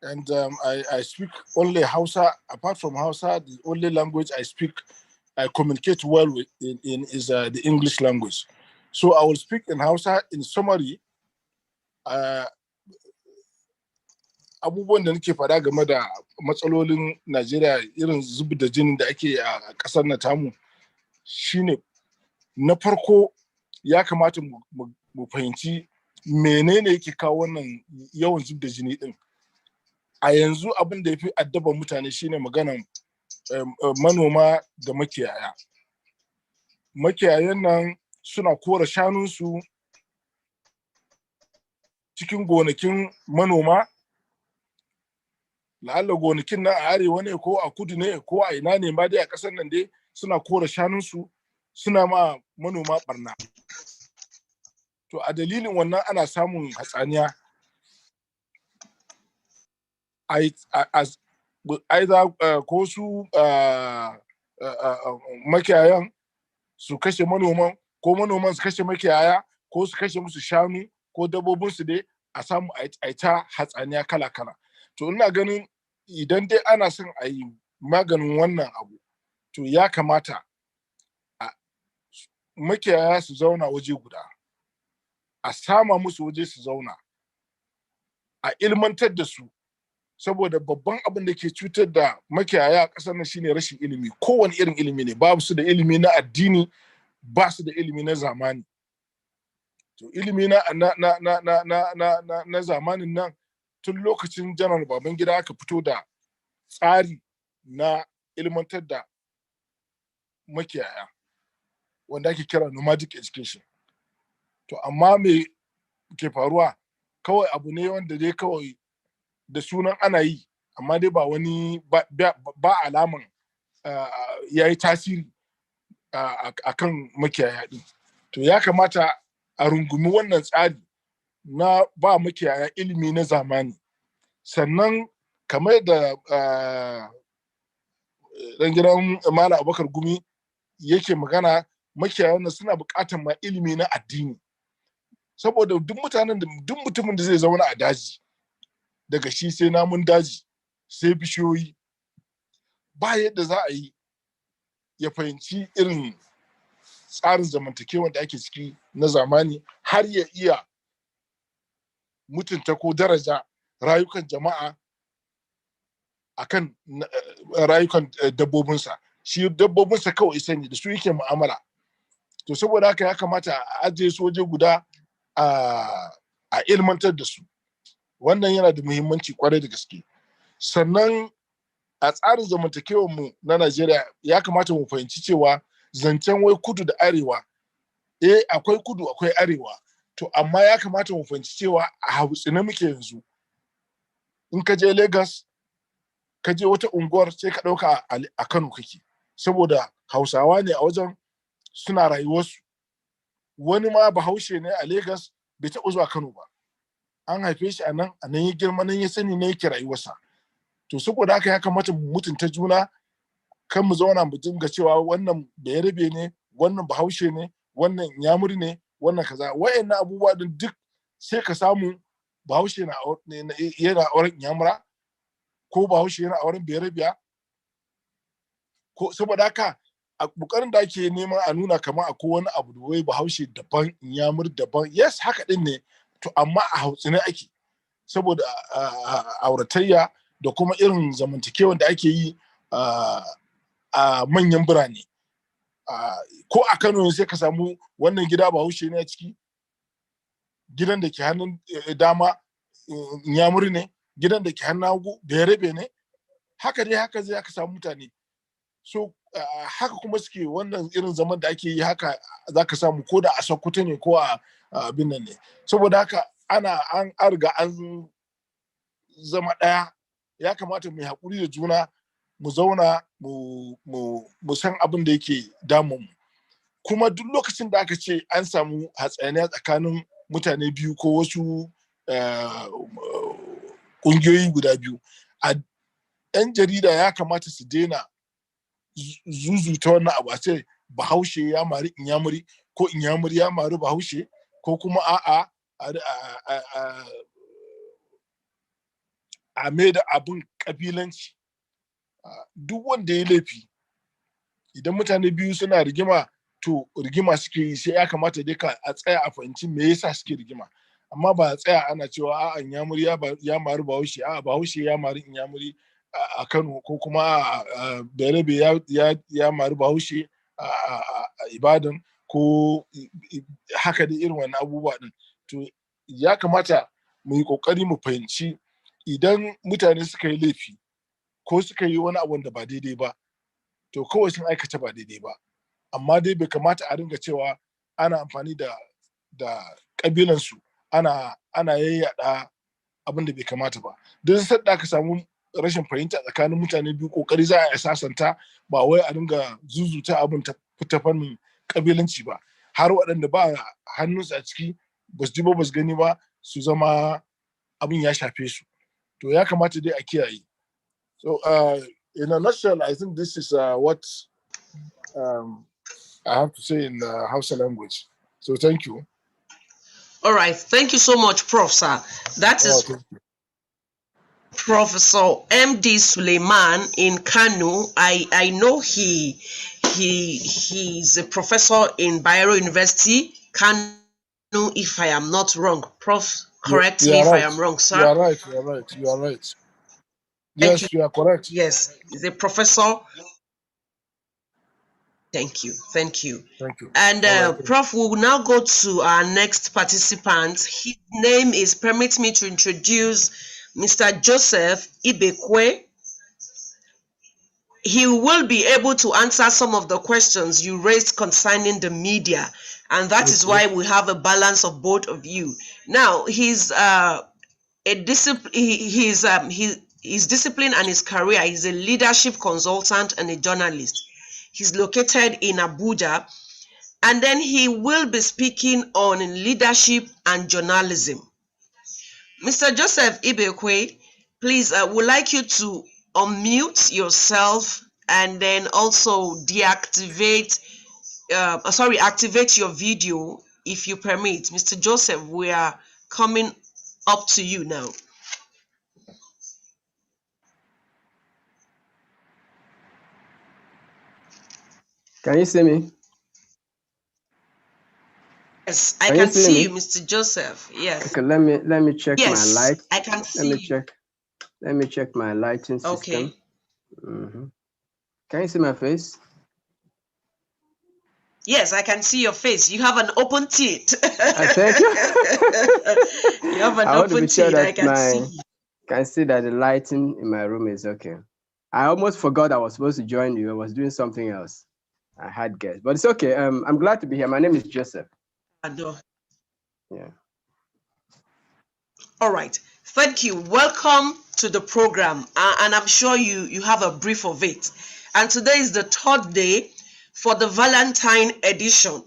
and I speak only Hausa. Apart from Hausa, the only language I communicate well with is the English language. So I will speak in Hausa. In summary, abubuwan da nake faɗa game da matsalolin Najeriya, irin zub da jinin da ake a ƙasar na tamu, shine na farko ya kamata mu fahimci menene yake kawo wannan yawan zub da jini din. A yanzu abin da ya fi addaban mutane shine maganan manoma da makiyaya. Makiyayan nan suna kora shanunsu cikin gonakin manoma, la'alla gonakin nan a arewa ne ko a kudu ne ko a ina ne ma dai a ƙasar nan dai suna kora shanunsu, suna ma manoma barna. To a dalilin wannan ana samun hatsaniya. Either ko su makiyayan su kashe manoman, ko manoman su kashe makiyaya, ko su kashe musu shanu ko dabbobinsu dai, a samu a ta hatsaniya kala-kala. To ina ganin idan dai ana son a yi maganin wannan abu, to ya kamata makiyaya su zauna waje guda, a sama musu waje su zauna, a ilmantar da su, saboda babban abin da ke cutar da makiyaya a ƙasar nan shine rashin ilimi. Kowane irin ilimi ne, babu su da ilimi na addini, ba su da ilimi na zamani. To ilimi na zamanin nan, tun lokacin janar Babangida aka fito da tsari na ilmantar da makiyaya wanda ake kira nomadic education. To amma me ke faruwa? Kawai abu ne wanda dai kawai da sunan ana yi, amma dai ba wani ba alaman ya yi tasiri a kan makiyaya ɗin. To ya kamata a rungumi wannan tsari na ba makiyaya ilimi na zamani. Sannan kamar da ɗan gidan Malam Abubakar Gumi yake magana, makiyayan nan suna buƙatar ma ilimi na addini. Saboda duk mutumin da zai zauna a daji, daga shi sai namun daji sai bishiyoyi, ba yadda za a yi ya fahimci irin tsarin zamantakewa da ake ciki na zamani, har ya iya mutunta ko daraja rayukan jama'a akan rayukan dabbobinsa. Shi dabbobinsa kawai sani, da su yake mu'amala. To saboda haka ya kamata a ajiye su waje guda, a ilmantar da su. Wannan yana da muhimmanci kwarai da gaske. Sannan a tsarin zamantakewar mu na Najeriya, ya kamata mu fahimci cewa zancen wai kudu da arewa, akwai kudu akwai arewa, to amma ya kamata mu fahimci cewa a hautsine muke yanzu. In ka je Lagos, ka je wata unguwar, sai ka ɗauka a Kano kake, saboda Hausawa ne a wajen, suna rayuwarsu. Wani ma Bahaushe ne a Lagos, bai taɓa zuwa Kano ba, an haife shi a nan ya girma, nan ya sani, ne yake rayuwarsa. To saboda haka ya kamata mu mutunta juna, kan mu zauna mu dinga cewa wannan Bayarabe ne, wannan Bahaushe ne, wannan Inyamuri ne, wannan kaza. Wa'annan abubuwa din duk sai ka samu Bahaushe yana auren Inyamura, ko Bahaushe yana auren Bayarabiya. Ko saboda haka a kokarin da ake neman a nuna kamar akwai wani abu da wai Bahaushe daban, Inyamuri daban. Yes, haka din ne, to amma a hautsine ake, saboda auratayya da kuma irin zamantakewan da ake yi a manyan birane. Ko a Kano sai ka samu wannan gida Bahaushe ne a ciki, gidan da ke hannun dama Inyamuri ne, gidan da ke hannun hagu Bayarabe ne. Haka dai, haka zai aka samu mutane. So haka kuma suke wannan irin zaman da ake yi, haka za ka samu ko da a Sokoto ne ko a abin nan ne. Saboda haka an riga an zama ɗaya. Ya kamata mu yi haƙuri da juna, mu zauna mu san abin da yake damun mu. kuma duk lokacin da aka ce an samu hatsaniya tsakanin mutane biyu ko wasu ƙungiyoyi guda biyu, a 'yan jarida ya kamata su daina zuzuta wannan abu, a ce bahaushe ya mari inyamuri ko inyamuri ya mari bahaushe, ko kuma a'a a mai da abin kabilanci. Duk wanda ya laifi, idan mutane biyu suna rigima, to rigima suke yi, sai ya kamata dai a tsaya a fahimci me yasa suke rigima, amma ba a tsaya ana cewa a'a inyamuri ya mari bahaushe, a'a bahaushe ya mari inyamuri a Kano, ko kuma berebe ya mari bahaushe a Ibadan, ko haka da irin wannan abubuwa din. To ya kamata mu yi kokari mu fahimci, idan mutane suka yi laifi ko suka yi wani abu da ba daidai ba, to kawai sun aikata ba daidai ba, amma dai bai kamata a ringa cewa ana amfani da kabilansu ana yayyada abin da bai kamata ba. Don sadda aka samu rashin fahimta tsakanin mutane biyu, kokari za a sasanta, ba wai a ringa zuzuta abin ta fannin kabilanci ba, har waɗanda ba hannunsu a ciki, ba su ji ba su gani ba, su zama abin ya shafe su. To ya kamata dai a kiyaye. So in a nutshell, I think this is what I have to say in the Hausa language. So thank you. All right, thank you so much, Prof. Sir. That is Professor M.D. Suleiman in Kano. I know he's a professor in Bayero University, Kano, if I am not wrong. Prof, correct me if I am wrong, sir. You are right. Yes, you are correct. Yes, he's a professor. Thank you. And Prof, we will now go to our next participant. His name is, permit me to introduce Mr. Joseph Ibekwe. He will be able to answer some of the questions you raised concerning the media, and that is why we have a balance of both of you. Now, his discipline and his career, he's a leadership consultant and a journalist. He's located in Abuja, and then he will be speaking on leadership and journalism. Mr. Joseph Ibekwe, please, I would like you to unmute yourself and then also activate your video if you permit. Mr. Joseph, we are coming up to you now. Can you see me? Yes, I can see you, Mr. Joseph. Yes. Okay, let me check my light. Yes, I can see you. Let me check my lighting system. Okay. Can you see my face? Yes, I can see your face. You have an open teeth. Thank you. You have an open teeth. I can see. Can see that the lighting in my room is okay. I almost forgot I was supposed to join you. I was doing something else. I had guests, but it's okay. I'm glad to be here. My name is Joseph. Yeah. All right. Thank you. Welcome to the program. And I'm sure you have a brief of it. And today is the third day for the Valentine edition.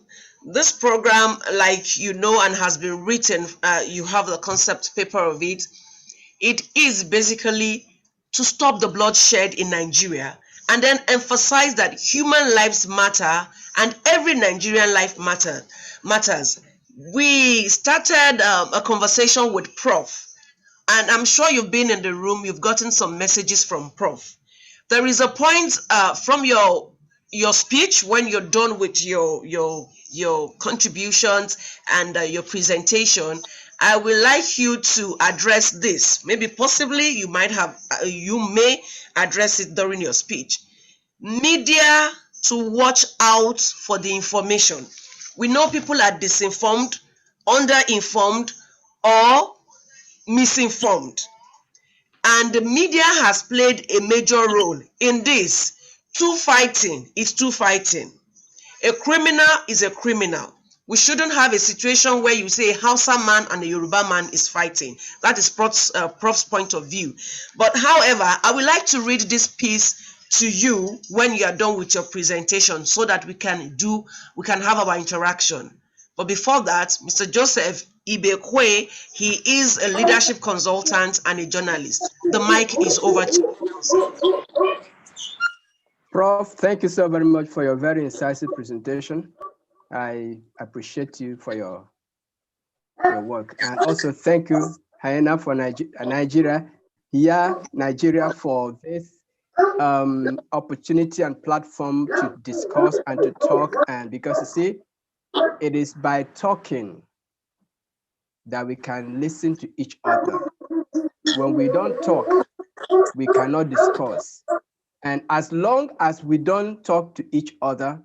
This program, like you know and has been written, you have the concept paper of it. It is basically to stop the bloodshed in Nigeria and then emphasize that human lives matter and every Nigerian life matters. We started a conversation with Prof, and I'm sure you've been in the room, you've gotten some messages from Prof. There is a point from your speech when you're done with your contributions and your presentation. I would like you to address this. Maybe possibly you may address it during your speech. Media to watch out for the information. We know people are disinformed, underinformed, or misinformed. And the media has played a major role in this. Two fighting is two fighting. A criminal is a criminal. We shouldn't have a situation where you say a Hausa man and a Yoruba man is fighting. That is Prof's point of view. But however, I would like to read this piece to you when you are done with your presentation so that we can have our interaction. But before that, Mr. Joseph Ibekwe, he is a leadership consultant and a journalist. The mic is over to you. Prof, thank you so very much for your very incisive presentation. I appreciate you for your work. And also thank you, Hyena, for Nigeria, for this opportunity and platform to discuss and to talk. And because you see, it is by talking that we can listen to each other. When we don't talk, we cannot discuss. And as long as we don't talk to each other,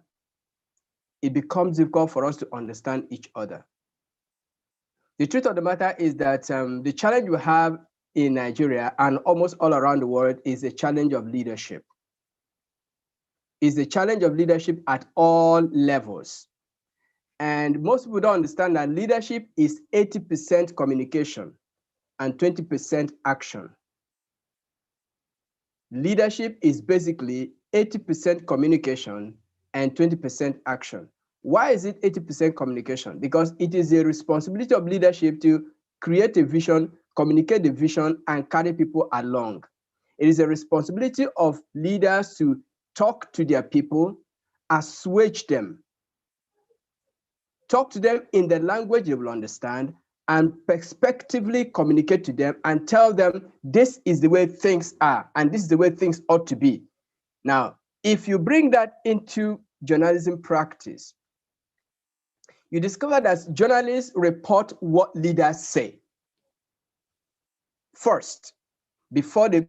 it becomes difficult for us to understand each other. The truth of the matter is that the challenge we have in Nigeria and almost all around the world is a challenge of leadership. It's a challenge of leadership at all levels. And most people don't understand that leadership is 80% communication and 20% action. Leadership is basically 80% communication and 20% action. Why is it 80% communication? Because it is a responsibility of leadership to create a vision, communicate the vision, and carry people along. It is a responsibility of leaders to talk to their people, assuage them, talk to them in the language they will understand, and prospectively communicate to them and tell them this is the way things are and this is the way things ought to be. Now, if you bring that into journalism practice, you discover that journalists report what leaders say first, before they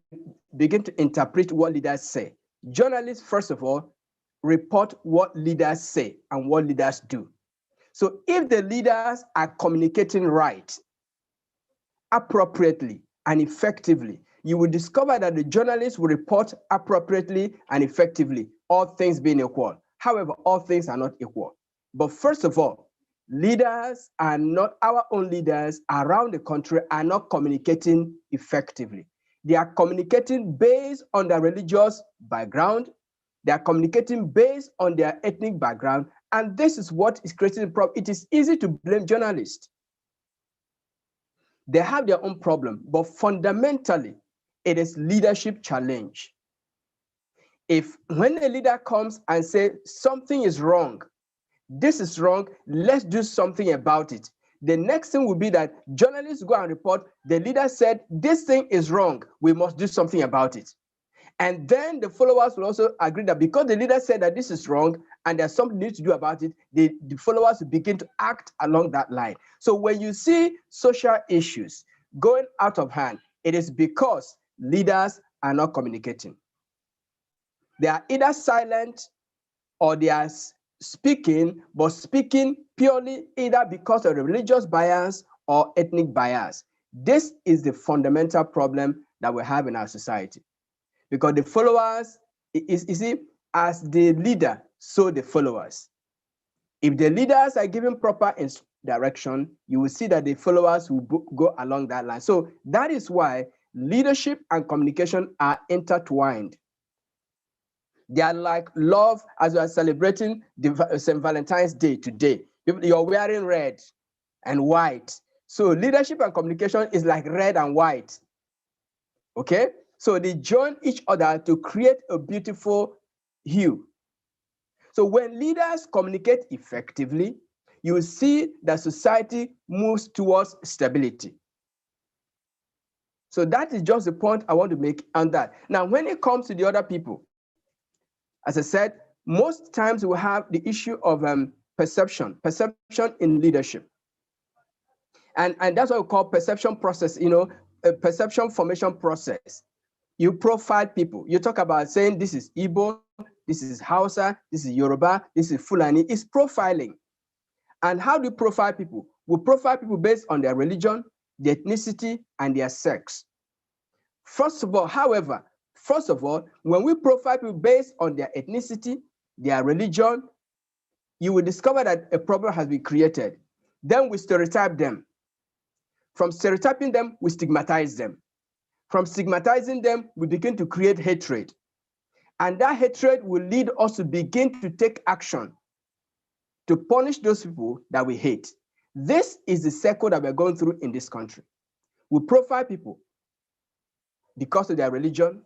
begin to interpret what leaders say. Journalists, first of all, report what leaders say and what leaders do. So if the leaders are communicating right, appropriately, and effectively, you will discover that the journalists will report appropriately and effectively, all things being equal. However, all things are not equal. But first of all, leaders are not, our own leaders around the country are not communicating effectively. They are communicating based on their religious background. They are communicating based on their ethnic background. And this is what is creating the problem. It is easy to blame journalists. They have their own problem, but fundamentally, it is leadership challenge. If when a leader comes and says something is wrong, this is wrong, let's do something about it. The next thing will be that journalists go and report, the leader said, this thing is wrong, we must do something about it. And then the followers will also agree that because the leader said that this is wrong and there's something need to do about it, the followers will begin to act along that line. So when you see social issues going out of hand, it is because leaders are not communicating. They are either silent or they are speaking, but speaking purely either because of religious bias or ethnic bias. This is the fundamental problem that we have in our society. Because the followers, you see, as the leader, so the followers. If the leaders are given proper direction, you will see that the followers will go along that line. So that is why leadership and communication are intertwined. They are like love, as we are celebrating St. Valentine's Day today. You're wearing red and white. So leadership and communication is like red and white. Okay? So they join each other to create a beautiful hue. So when leaders communicate effectively, you will see that society moves towards stability. So that is just the point I want to make on that. Now, when it comes to the other people, as I said, most times we have the issue of perception in leadership. And that's what we call perception process, a perception formation process. You profile people. You talk about saying this is Igbo, this is Hausa, this is Yoruba, this is Fulani. It's profiling. And how do you profile people? We profile people based on their religion, their ethnicity, and their sex. First of all, when we profile people based on their ethnicity, their religion, you will discover that a problem has been created. Then we stereotype them. From stereotyping them, we stigmatize them. From stigmatizing them, we begin to create hatred. And that hatred will lead us to begin to take action to punish those people that we hate. This is the circle that we're going through in this country. We profile people because of their religion.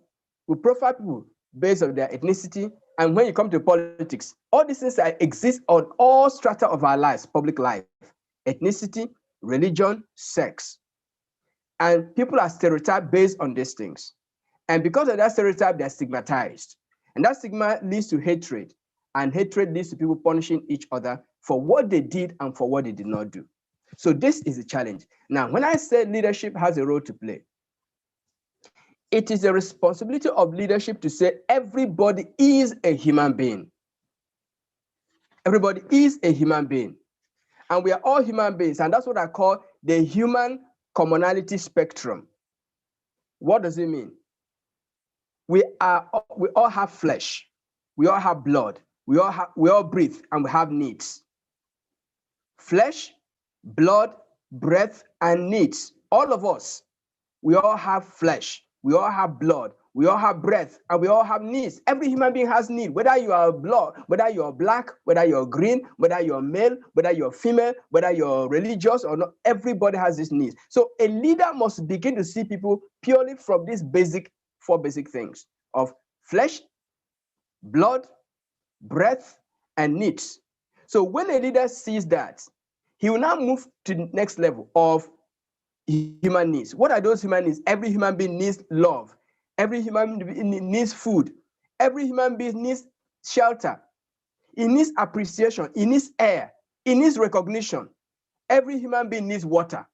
We profile people based on their ethnicity. And when you come to politics, all these things that exist on all strata of our lives, public life, ethnicity, religion, sex. And people are stereotyped based on these things. And because of that stereotype, they're stigmatized. And that stigma leads to hatred. And hatred leads to people punishing each other for what they did and for what they did not do. So this is a challenge. Now, when I say leadership has a role to play, it is a responsibility of leadership to say everybody is a human being. Everybody is a human being. And we are all human beings. And that's what I call the human commonality spectrum. What does it mean? We all have flesh. We all have blood. We all breathe and we have needs. Flesh, blood, breath, and needs. All of us, we all have flesh. We all have blood. We all have breath, and we all have needs. Every human being has need, whether you are blood, whether you're black, whether you're green, whether you're male, whether you're female, whether you're religious or not. Everybody has these needs. So a leader must begin to see people purely from these four basic things of flesh, blood, breath, and needs. So when a leader sees that, he will now move to the next level of human needs. What are those human needs? Every human being needs love. Every human being needs food. Every human being needs shelter. He needs appreciation. He needs air. He needs recognition. Every human being needs water.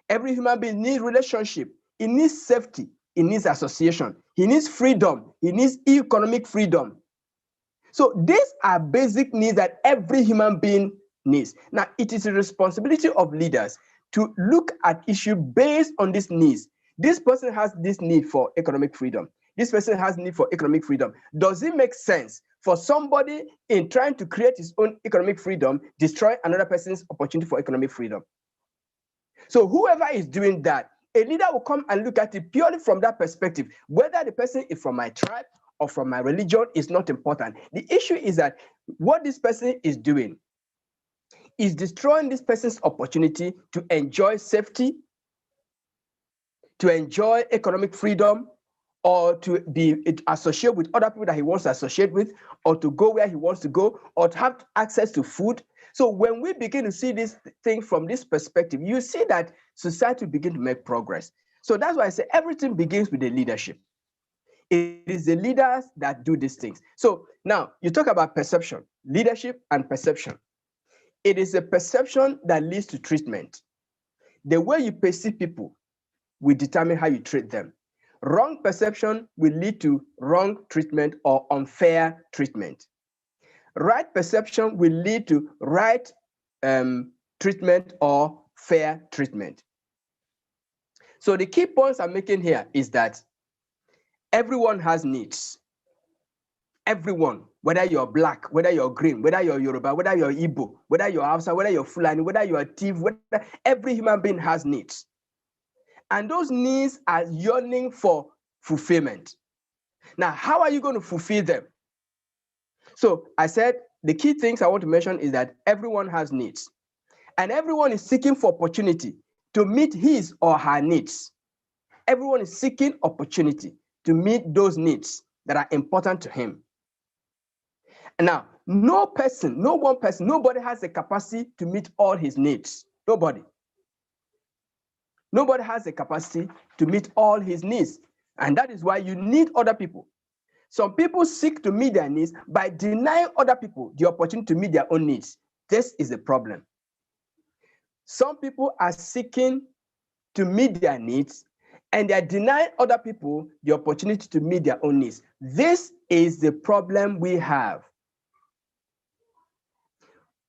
Every human being needs relationship. He needs safety. He needs association. He needs freedom. He needs economic freedom. So these are basic needs that every human being needs. Now, it is a responsibility of leaders to look at issue based on these needs. This person has this need for economic freedom. This person has need for economic freedom. Does it make sense for somebody in trying to create his own economic freedom, destroy another person's opportunity for economic freedom? So whoever is doing that, a leader will come and look at it purely from that perspective. Whether the person is from my tribe or from my religion is not important. The issue is that what this person is doing is destroying this person's opportunity to enjoy safety, to enjoy economic freedom, or to be associated with other people that he wants to associate with, or to go where he wants to go, or to have access to food. So when we begin to see this thing from this perspective, you see that society will begin to make progress. So that's why I say everything begins with the leadership. It is the leaders that do these things. So now you talk about perception, leadership and perception. It is a perception that leads to treatment. The way you perceive people will determine how you treat them. Wrong perception will lead to wrong treatment or unfair treatment. Right perception will lead to right treatment or fair treatment. So the key points I'm making here is that everyone has needs. Everyone, whether you're black, whether you're green, whether you're Yoruba, whether you're Igbo, whether you're Hausa, whether you're Fulani, whether you're Tiv, every human being has needs. And those needs are yearning for fulfillment. Now, how are you going to fulfill them? So I said the key things I want to mention is that everyone has needs. And everyone is seeking for opportunity to meet his or her needs. Everyone is seeking opportunity to meet those needs that are important to him. Now, no one person, nobody has the capacity to meet all his needs. Nobody. Nobody has the capacity to meet all his needs. And that is why you need other people. Some people seek to meet their needs by denying other people the opportunity to meet their own needs. This is the problem. Some people are seeking to meet their needs and they are denying other people the opportunity to meet their own needs. This is the problem we have.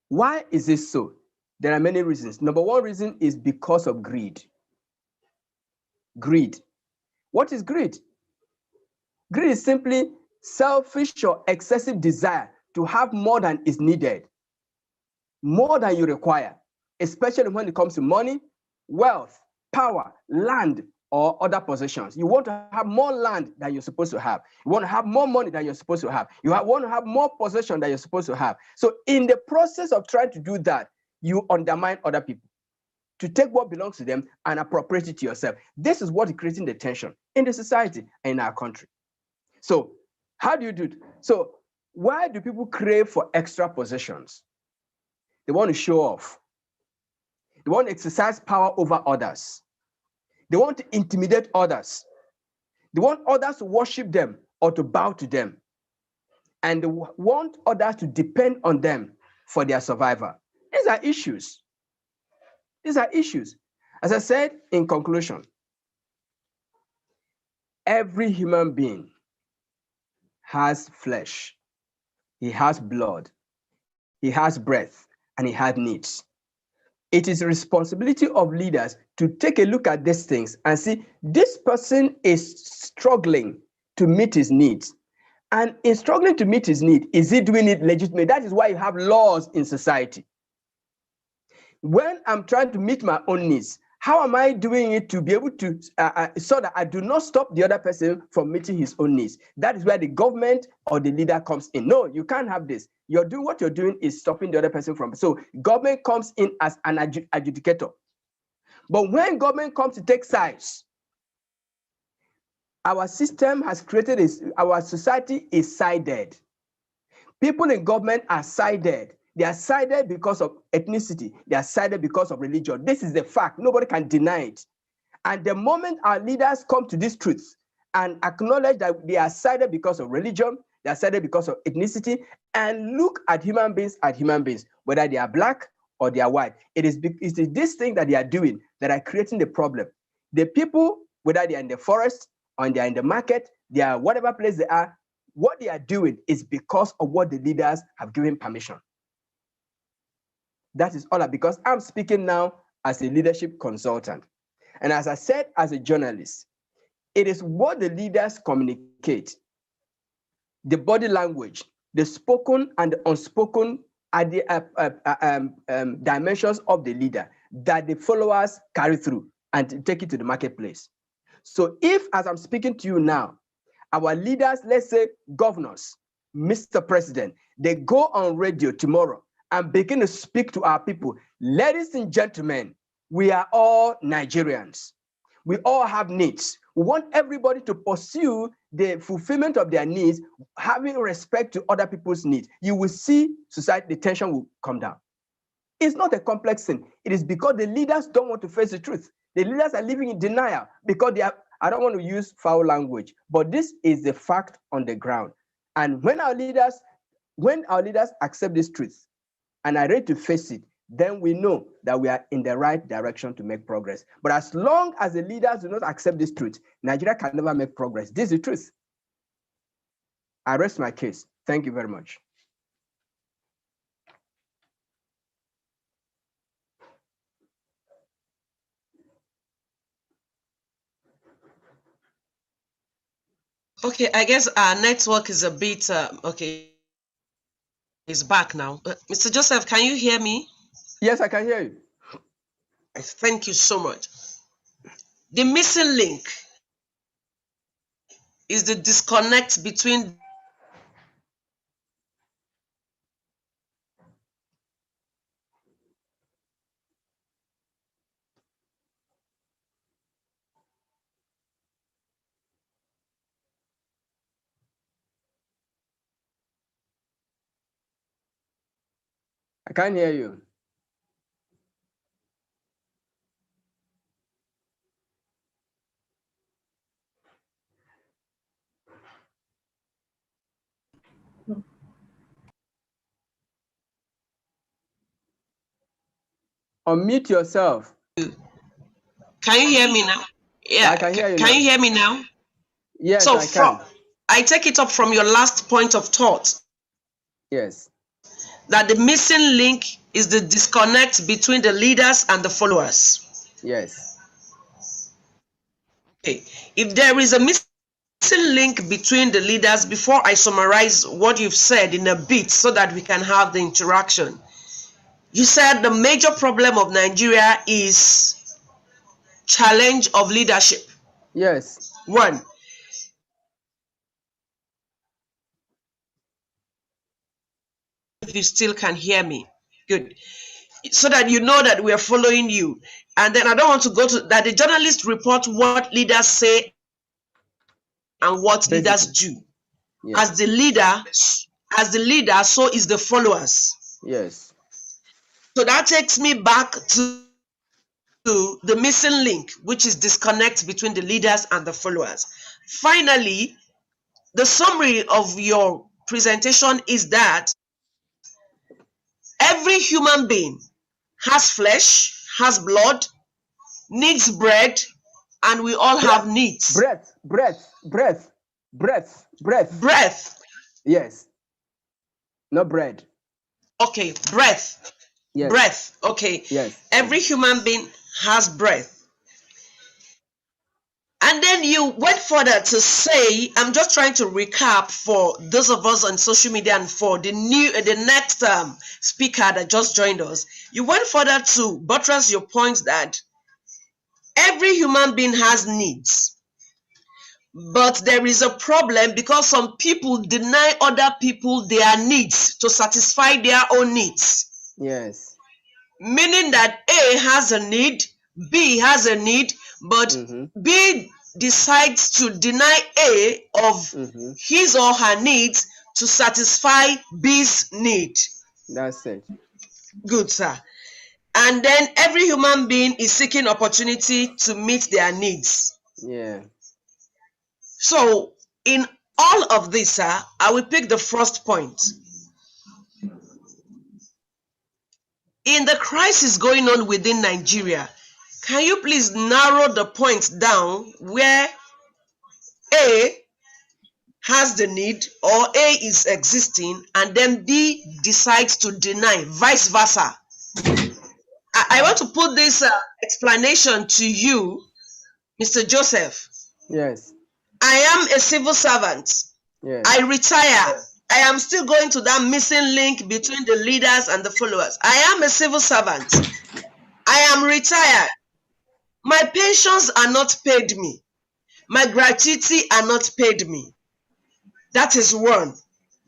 Why is this so? There are many reasons. Number one reason is because of greed. Greed. What is greed? Greed is simply selfish or excessive desire to have more than is needed, more than you require, especially when it comes to money, wealth, power, land, or other possessions. You want to have more land than you're supposed to have. You want to have more money than you're supposed to have. Want to have more possession than you're supposed to have. So in the process of trying to do that, you undermine other people to take what belongs to them and appropriate it to yourself. This is what is creating the tension in the society and in our country. So how do you do it? So why do people crave for extra possessions? They want to show off. They want to exercise power over others. They want to intimidate others. They want others to worship them or to bow to them. And they want others to depend on them for their survival. These are issues. These are issues. As I said in conclusion, every human being has flesh. He has blood. He has breath, and he has needs. It is the responsibility of leaders to take a look at these things and see this person is struggling to meet his needs. And in struggling to meet his need, is he doing it legitimately? That is why you have laws in society. When I'm trying to meet my own needs, how am I doing it to be able to, so that I do not stop the other person from meeting his own needs? That is where the government or the leader comes in. No, you can't have this. What you're doing is stopping the other person from. So government comes in as an adjudicator. But when government comes to take sides, our system has created our society is sided. People in government are sided. They are sided because of ethnicity. They are sided because of religion. This is the fact. Nobody can deny it. And the moment our leaders come to this truth and acknowledge that they are sided because of religion, they are sided because of ethnicity, and look at human beings as human beings, whether they are black or they are white, it is this thing that they are doing that are creating the problem. The people, whether they are in the forest or they are in the market, they are whatever place they are, what they are doing is because of what the leaders have given permission. That is all because I'm speaking now as a leadership consultant. And as I said, as a journalist, it is what the leaders communicate, the body language, the spoken and the unspoken are the dimensions of the leader that the followers carry through and take it to the marketplace. So if, as I'm speaking to you now, our leaders, let's say governors, Mr. President, they go on radio tomorrow and begin to speak to our people. Ladies and gentlemen, we are all Nigerians. We all have needs. We want everybody to pursue the fulfillment of their needs, having respect to other people's needs. You will see society, the tension will come down. It's not a complex thing. It is because the leaders don't want to face the truth. The leaders are living in denial because they are, I don't want to use foul language, but this is the fact on the ground. And when our leaders accept this truth and are ready to face it, then we know that we are in the right direction to make progress. But as long as the leaders do not accept this truth, Nigeria can never make progress. This is the truth. I rest my case. Thank you very much. Okay, I guess our network is a bit, okay, it's back now. Mr. Joseph, can you hear me? Yes, I can hear you. Thank you so much. The missing link is the disconnect between I can't hear you. Unmute yourself. Can you hear me now? Yeah, I can hear you can now. you hear me now? Yes, So I can. I take it up from your last point of thought. Yes. That the missing link is the disconnect between the leaders and the followers. Yes. Okay. If there is a missing link between the leaders, before I summarize what you've said in a bit so that we can have the interaction. You said the major problem of Nigeria is challenge of leadership. Yes. One. If you still can hear me, good. So that you know that we are following you. And then I don't want to go to that the journalists report what leaders say and what leaders Basically. do. Yes. As the leader, so is the followers. Yes. So that takes me back to the missing link, which is disconnect between the leaders and the followers. Finally, the summary of your presentation is that every human being has flesh, has blood, needs bread, and we all have needs. Breath. Breath. Yes. Not bread. Okay, breath. Yes. Breath. Okay. Yes. Every human being has breath. And then you went further to say, I'm just trying to recap for those of us on social media and for the next speaker that just joined us. You went further to buttress your point that every human being has needs. But there is a problem because some people deny other people their needs to satisfy their own needs. Yes. Meaning that A has a need, B has a need, but B decides to deny A of his or her needs to satisfy B's need. That's it. Good, sir. And then every human being is seeking opportunity to meet their needs. Yeah. So, in all of this, sir, I will pick the first point. In the crisis going on within Nigeria, can you please narrow the points down where A has the need or A is existing and then B decides to deny, vice versa? I want to put this explanation to you, Mr. Joseph. Yes. I am a civil servant. Yes. I retire. I am still going to that missing link between the leaders and the followers. I am a civil servant. I am retired. My pensions are not paid me. My gratuity are not paid me. That is one.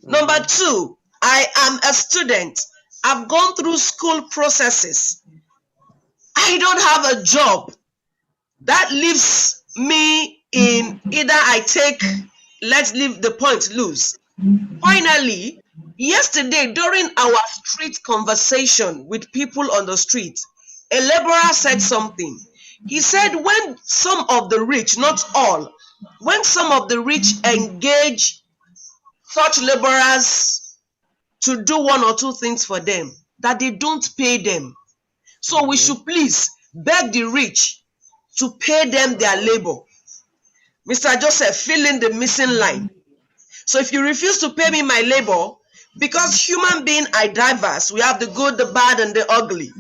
Number two, I am a student. I've gone through school processes. I don't have a job. That leaves me in either I take, let's leave the point loose. Finally, yesterday during our street conversation with people on the street, a laborer said something. He said when some of the rich, not all, when some of the rich engage such laborers to do one or two things for them, that they don't pay them. So we should please beg the rich to pay them their labor. Mr. Joseph, fill in the missing line. So if you refuse to pay me my labor, because human beings are diverse, we have the good, the bad, and the ugly.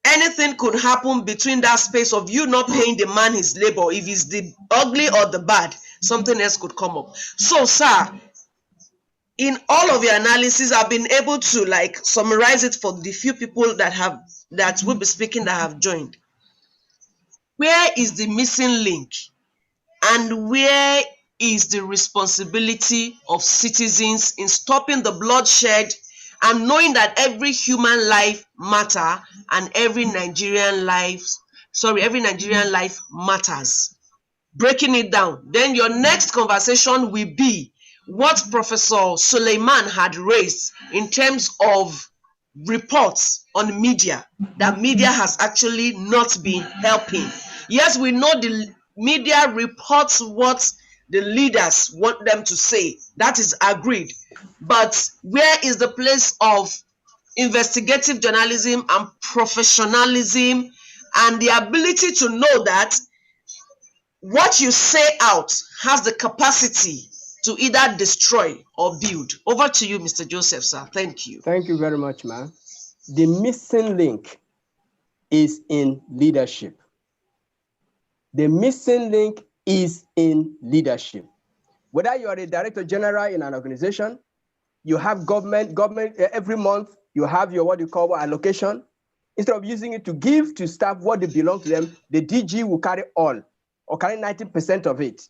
Anything could happen between that space of you not paying the man his labor. If it's the ugly or the bad, something else could come up. So, sir, in all of your analysis, I've been able to summarize it for the few people that will be speaking that have joined. Where is the missing link? And where is the responsibility of citizens in stopping the bloodshed and knowing that every human life matters and every Nigerian life matters? Breaking it down. Then your next conversation will be what Professor Suleiman had raised in terms of reports on media, that media has actually not been helping. Yes, we know the media reports what the leaders want them to say. That is agreed. But where is the place of investigative journalism and professionalism and the ability to know that what you say out has the capacity to either destroy or build? Over to you, Mr. Joseph, sir. Thank you. Thank you very much, ma'am. The missing link is in leadership. The missing link is in leadership. Whether you are a director general in an organization, you have government every month, you have your what you call allocation. Instead of using it to give to staff what they belong to them, the DG will carry all. or carrying 90% of it.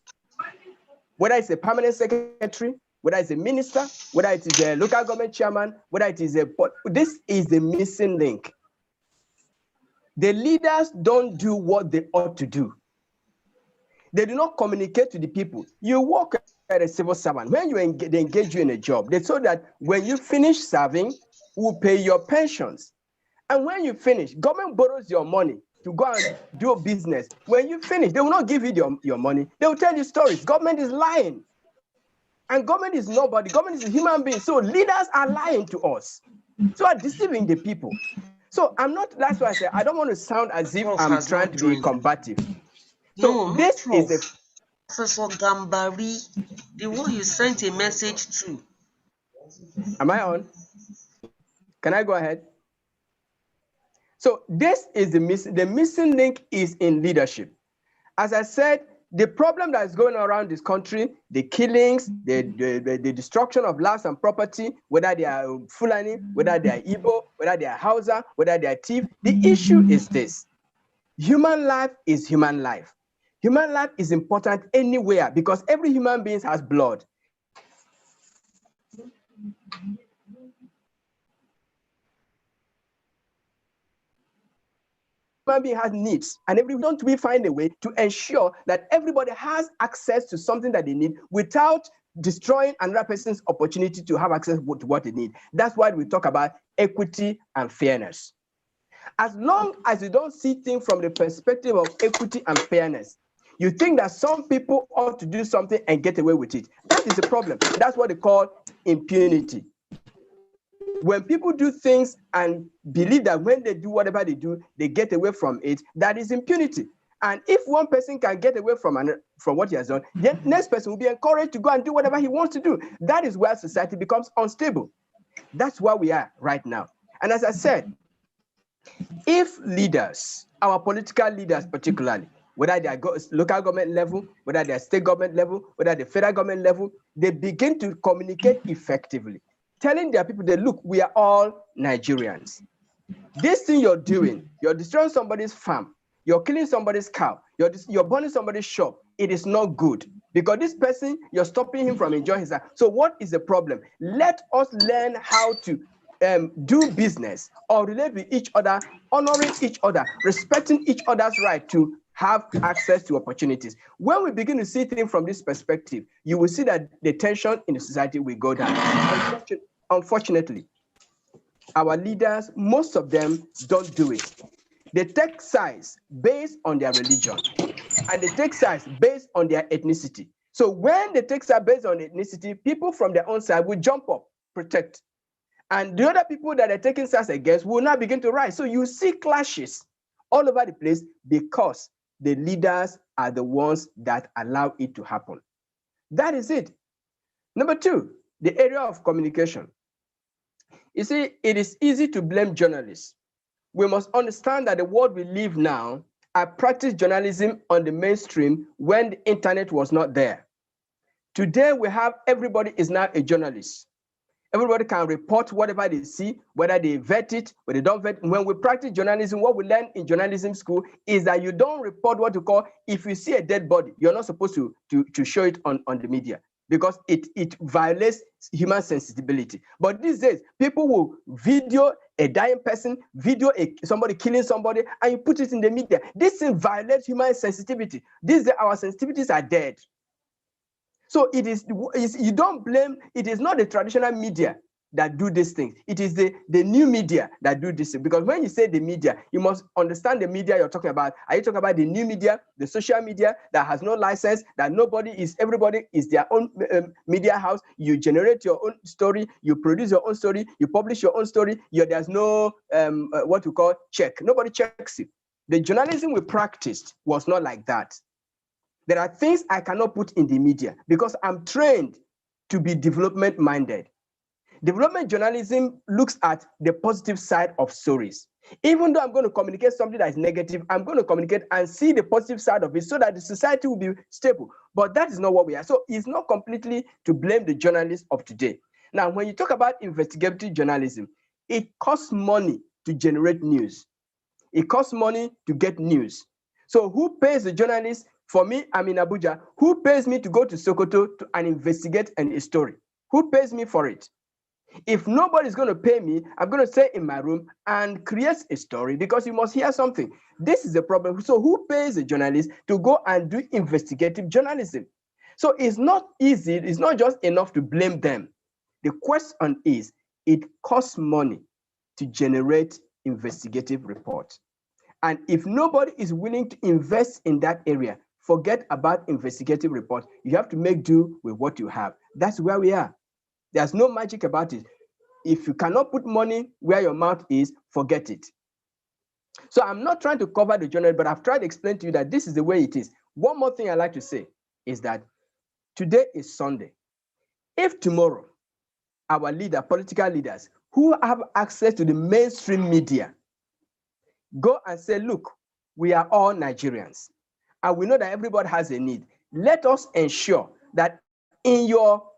Whether it's a permanent secretary, whether it's a minister, whether it is a local government chairman, whether it is this is the missing link. The leaders don't do what they ought to do. They do not communicate to the people. You work as a civil servant. When they engage you in a job, they told that when you finish serving, we'll pay your pensions. And when you finish, government borrows your money to go and do business. When you finish, they will not give you your money. They will tell you stories. Government is lying. And government is nobody. Government is a human being. So leaders are lying to us. So are deceiving the people. So that's why I say I don't want to sound as if I'm trying to be combative. So No, this Prof. is the Professor Gambari, the one you sent a message to. Am I on? Can I go ahead? So this is the missing link is in leadership. As I said, the problem that is going around this country, the killings, the destruction of lives and property, whether they are Fulani, whether they are Igbo, whether they are Hausa, whether they are thief, the issue is this. Human life is human life. Human life is important anywhere because every human being has blood. Human being has needs, and don't we find a way to ensure that everybody has access to something that they need without destroying another person's opportunity to have access to what they need? That's why we talk about equity and fairness. As long as you don't see things from the perspective of equity and fairness, you think that some people ought to do something and get away with it. That is the problem. That's what they call impunity. When people do things and believe that when they do whatever they do, they get away from it, that is impunity. And if one person can get away from what he has done, the next person will be encouraged to go and do whatever he wants to do. That is where society becomes unstable. That's where we are right now. And as I said, if leaders, our political leaders particularly, whether they are local government level, whether they are state government level, whether they are federal government level, they begin to communicate effectively, telling their people that, look, we are all Nigerians. This thing you're doing, you're destroying somebody's farm, you're killing somebody's cow, you're burning somebody's shop, it is not good. Because this person, you're stopping him from enjoying his life. So what is the problem? Let us learn how to do business or relate with each other, honoring each other, respecting each other's right to have access to opportunities. When we begin to see things from this perspective, you will see that the tension in the society will go down. Unfortunately, our leaders, most of them don't do it. They take sides based on their religion, and they take sides based on their ethnicity. So when they take sides based on ethnicity, people from their own side will jump up, protect. And the other people that are taking sides against will now begin to rise. So you see clashes all over the place because the leaders are the ones that allow it to happen. That is it. Number two, the area of communication. You see, it is easy to blame journalists. We must understand that the world we live now, I practiced journalism on the mainstream when the internet was not there. Today, everybody is now a journalist. Everybody can report whatever they see, whether they vet it, or they don't vet it. When we practice journalism, what we learn in journalism school is that you don't report what you call, if you see a dead body, you're not supposed to show it on the media because it violates human sensibility. But these days, people will video a dying person, video somebody killing somebody, and you put it in the media. This thing violates human sensitivity. These days, our sensitivities are dead. So you don't blame, it is not the traditional media that do these things. It is the new media that do this thing. Because when you say the media, you must understand the media you're talking about. Are you talking about the new media, the social media that has no license, that everybody is their own media house? You generate your own story, you produce your own story, you publish your own story. There's no what we call check. Nobody checks it. The journalism we practiced was not like that. There are things I cannot put in the media because I'm trained to be development-minded. Development journalism looks at the positive side of stories. Even though I'm going to communicate something that is negative, I'm going to communicate and see the positive side of it so that the society will be stable. But that is not what we are. So it's not completely to blame the journalists of today. Now, when you talk about investigative journalism, it costs money to generate news. It costs money to get news. So who pays the journalists For me, I'm in Abuja. Who pays me to go to Sokoto and investigate a story? Who pays me for it? If nobody's going to pay me, I'm going to stay in my room and create a story because you must hear something. This is the problem. So who pays a journalist to go and do investigative journalism? So it's not easy. It's not just enough to blame them. The question is, it costs money to generate investigative reports. And if nobody is willing to invest in that area, forget about investigative reports. You have to make do with what you have. That's where we are. There's no magic about it. If you cannot put money where your mouth is, forget it. So I'm not trying to cover the journal, but I've tried to explain to you that this is the way it is. One more thing I like to say is that today is Sunday. If tomorrow, our political leaders who have access to the mainstream media, go and say, look, we are all Nigerians, and we know that everybody has a need. Let us ensure that in your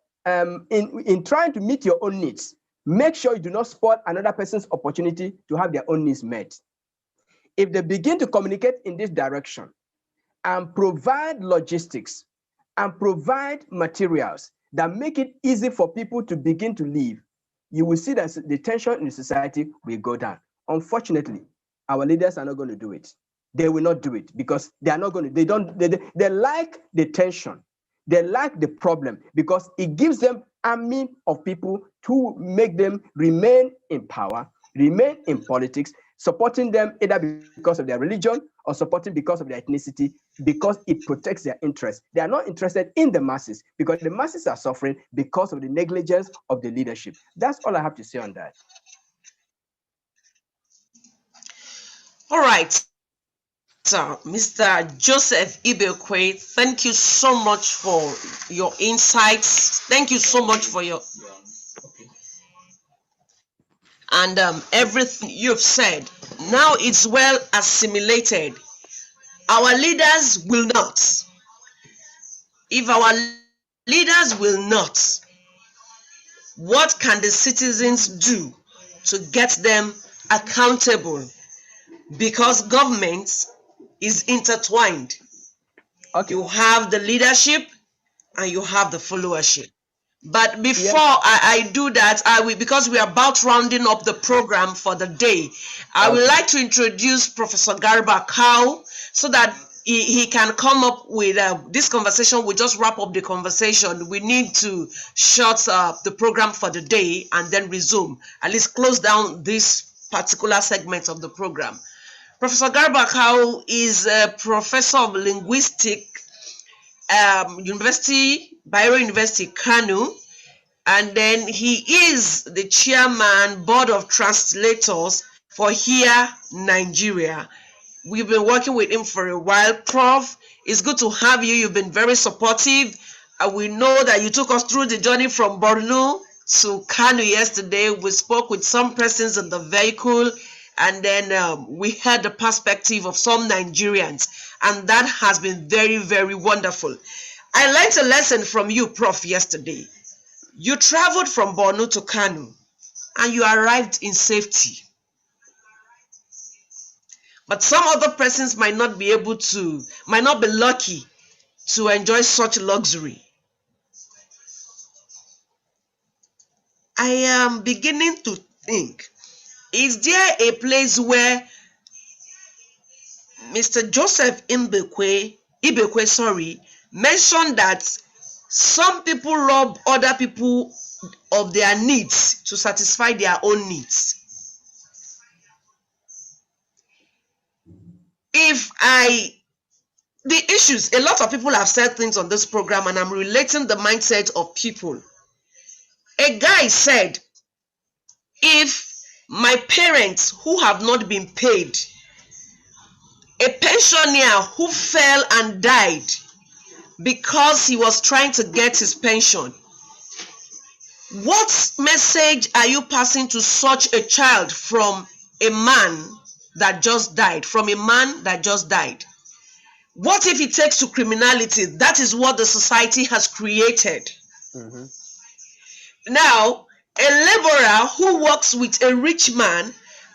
in trying to meet your own needs, make sure you do not spoil another person's opportunity to have their own needs met. If they begin to communicate in this direction and provide logistics and provide materials that make it easy for people to begin to live, you will see that the tension in the society will go down. Unfortunately, our leaders are not going to do it. They will not do it because they are not going to, they like the tension. They like the problem because it gives them army of people to make them remain in power, remain in politics, supporting them either because of their religion or supporting because of their ethnicity, because it protects their interests. They are not interested in the masses because the masses are suffering because of the negligence of the leadership. That's all I have to say on that. All right. So, Mr. Joseph Ibekwe, thank you so much for your insights. Thank you so much for your and everything you've said. Now it's well assimilated. Our leaders will not. If our leaders will not, what can the citizens do to get them accountable? Because government is intertwined. Okay. You have the leadership and you have the followership. But before I do that, because we are about rounding up the program for the day, I would like to introduce Professor Garba Cow so that he can come up with this conversation. We just wrap up the conversation. We need to shut the program for the day and then resume, at least close down this particular segment of the program. Professor Garba Cow is a professor of linguistics, Bayero University, Kano, and then he is the chairman, board of translators for Here Nigeria. We've been working with him for a while. Prof, it's good to have you. You've been very supportive. We know that you took us through the journey from Borno to Kano yesterday. We spoke with some persons in the vehicle, and then we had the perspective of some Nigerians, and that has been very, very wonderful. I learned a lesson from you, Prof, yesterday. You traveled from Borno to Kano, and you arrived in safety. But some other persons might not be lucky to enjoy such luxury. I am beginning to think, is there a place where Mr. Joseph Ibekwe mentioned that some people rob other people of their needs to satisfy their own needs? The issues, a lot of people have said things on this program, and I'm relating the mindset of people. A guy said, if my parents who have not been paid, a pensioner who fell and died because he was trying to get his pension, what message are you passing to such a child from a man that just died? What if it takes to criminality? That is what the society has created. Mm-hmm. Now, a laborer who works with a rich man,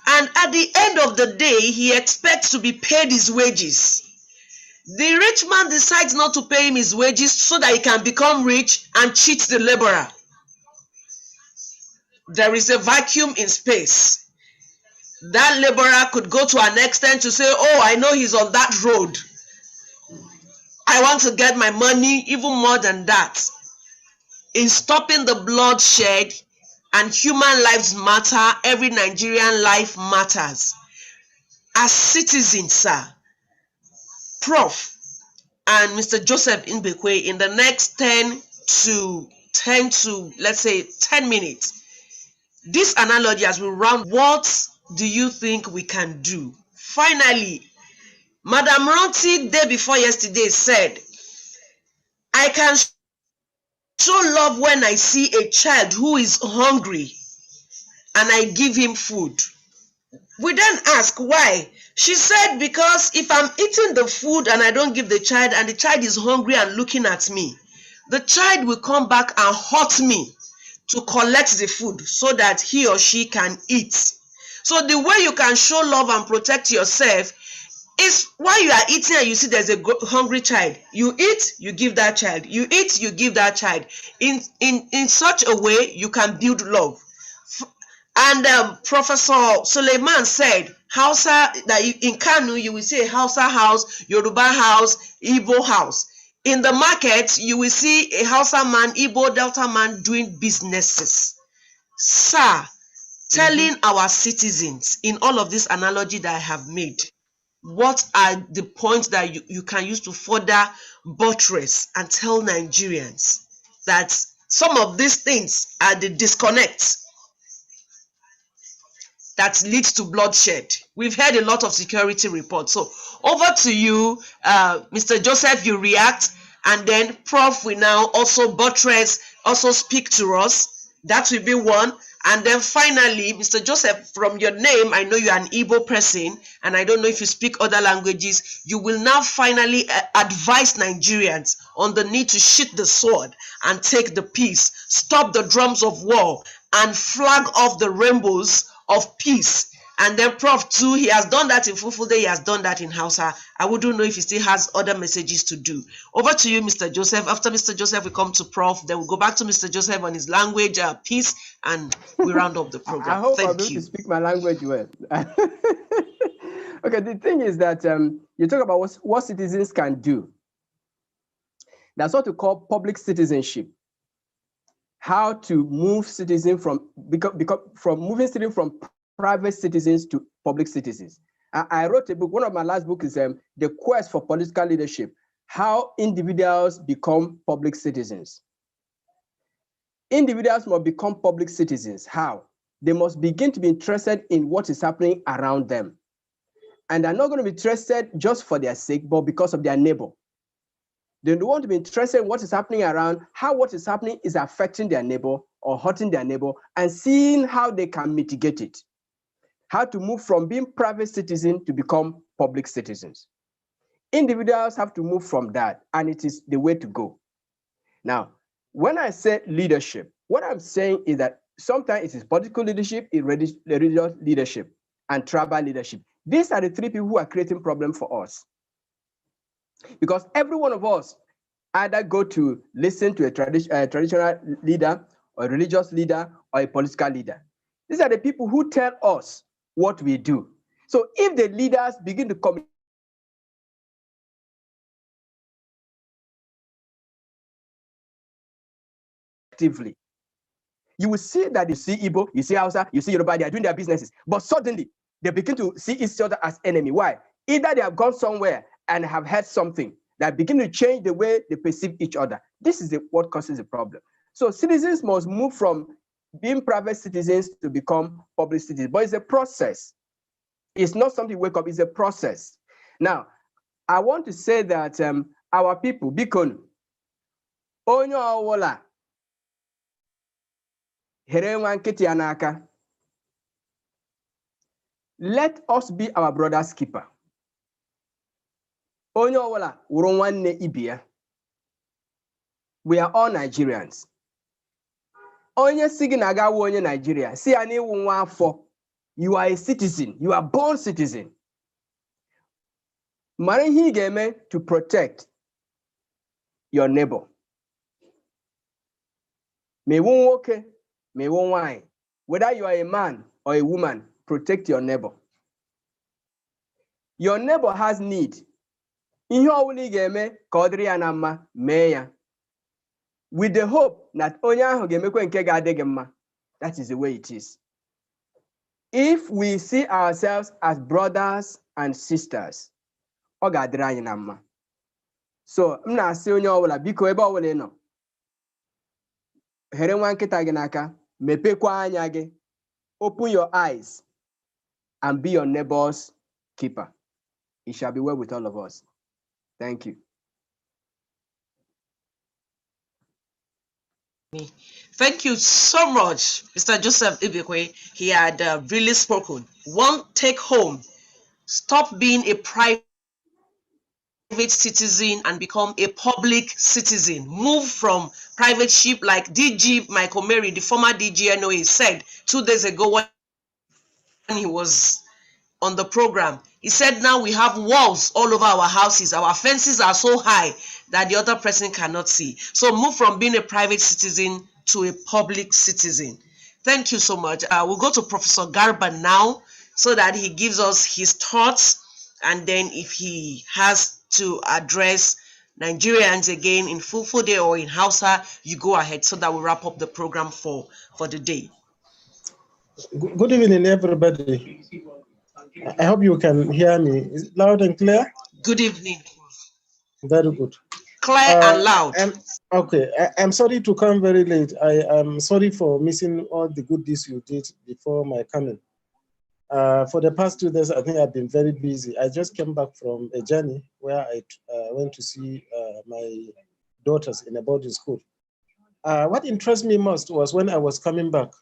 and at the end of the day, he expects to be paid his wages. The rich man decides not to pay him his wages so that he can become rich and cheat the laborer. There is a vacuum in space. That laborer could go to an extent to say, oh, I know he's on that road. I want to get my money, even more than that. In stopping the bloodshed, and human lives matter, every Nigerian life matters. As citizens, sir, Prof, and Mr. Joseph Inbekwe, in the next 10 to let's say 10 minutes, this analogy as we round, what do you think we can do? Finally, Madam Ronti, day before yesterday, said, I can show love when I see a child who is hungry and I give him food. We then ask why. She said, because if I'm eating the food and I don't give the child, and the child is hungry and looking at me, the child will come back and hurt me to collect the food so that he or she can eat. So the way you can show love and protect yourself is while you are eating and you see there's a hungry child, you eat, you give that child. You eat, you give that child. In such a way, you can build love. And Professor Suleiman said, Hausa, that in Kanu, you will see a Hausa house, Yoruba house, Igbo house. In the market, you will see a Hausa man, Igbo, Delta man doing businesses. Sir, telling our citizens in all of this analogy that I have made, what are the points that you can use to further buttress and tell Nigerians that some of these things are the disconnect that leads to bloodshed? We've heard a lot of security reports. So over to you, Mr. Joseph, you react, and then Prof will now also buttress, also speak to us. That will be one. And then finally, Mr. Joseph, from your name, I know you're an Igbo person, and I don't know if you speak other languages. You will now finally advise Nigerians on the need to sheath the sword and take the peace, stop the drums of war, and flag off the rainbows of peace. And then Prof too, he has done that in Fulfulde, he has done that in Hausa. I wouldn't know if he still has other messages to do. Over to you, Mr. Joseph. After Mr. Joseph, we come to Prof. Then we'll go back to Mr. Joseph on his language, peace, and we round up the program. I hope Thank I'll be able you. to speak my language well. Okay, the thing is that you talk about what citizens can do. That's what we call public citizenship. How to move citizens from moving citizens from private citizens to public citizens. I wrote a book. One of my last books is The Quest for Political Leadership: How Individuals Become Public Citizens. Individuals must become public citizens. How? They must begin to be interested in what is happening around them. And they're not going to be interested just for their sake, but because of their neighbor. They don't want to be interested in what is happening around, how what is happening is affecting their neighbor or hurting their neighbor, and seeing how they can mitigate it. How to move from being private citizens to become public citizens. Individuals have to move from that, and it is the way to go. Now, when I say leadership, what I'm saying is that sometimes it is political leadership, religious leadership, and tribal leadership. These are the three people who are creating problems for us. Because every one of us either go to listen to a traditional leader, or a religious leader, or a political leader. These are the people who tell us what we do. So if the leaders begin to communicate actively, you will see that you see Igbo, you see Hausa, you see Yoruba, they are doing their businesses. But suddenly, they begin to see each other as enemy. Why? Either they have gone somewhere and have heard something that begin to change the way they perceive each other. This is what causes the problem. So citizens must move from being private citizens to become public citizens. But it's a process. It's not something you wake up, it's a process. Now, I want to say that our people, Bikon, onyo awola, let us be our brother's keeper. Onyo awola, uronwanne ibia. We are all Nigerians. Onye sigi naga onye Nigeria, si ani unwa for. You are a citizen, you are born citizen. mara ihe ị ga-eme to protect your neighbor. Ma iwu nwoke, ma iwu nwanyị, whether you are a man or a woman, protect your neighbor. Your neighbor has need. Ihe ọbụla ị ga-eme ka ọ dịrị ya na mma, mee ya. With the hope that onye ahụ ga-emekwe nke ga-adị gị mma. That is the way it is. If we see ourselves as brothers and sisters, ọ ga-adịrị anyị na mma. So, m na-asị onye ọbụla, biko ebe ọbụla ị nọ, here nwa nkịta gị n'aka, mepekwa anya gị, open your eyes and be your neighbor's keeper. It shall be well with all of us. Thank you. Thank you so much, Mr. Joseph Ibekwe. He had really spoken. One take home: stop being a private citizen and become a public citizen. Move from private ship, like DG Michael Mary, the former DG NOA, said 2 days ago when he was on the program. He said now we have walls all over our houses. Our fences are so high that the other person cannot see. So move from being a private citizen to a public citizen. Thank you so much. We'll go to Professor Garba now so that he gives us his thoughts, and then if he has to address Nigerians again in Fulfulde or in Hausa, you go ahead so that we wrap up the program for the day. Good evening, everybody. I hope you can hear me. Is it loud and clear? Good evening. Very good. Clear and loud. I'm sorry to come very late. I am sorry for missing all the good deeds you did before my coming. For the past 2 days, I think I've been very busy. I just came back from a journey where I went to see my daughters in a boarding school. What interests me most was when I was coming back,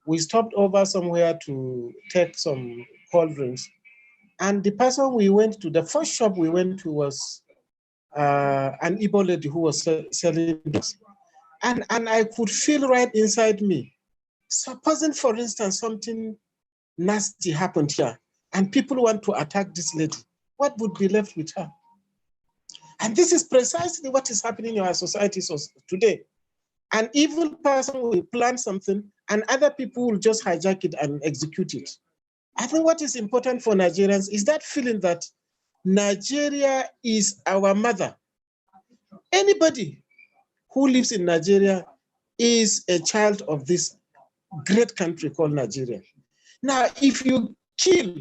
we stopped over somewhere to take some cold drinks. And the person we went to, the first shop we went to was an Igbo lady who was selling drugs. And I could feel right inside me, supposing, for instance, something nasty happened here and people want to attack this lady, what would be left with her? And this is precisely what is happening in our society today. An evil person will plan something and other people will just hijack it and execute it. I think what is important for Nigerians is that feeling that Nigeria is our mother. Anybody who lives in Nigeria is a child of this great country called Nigeria. Now, if you kill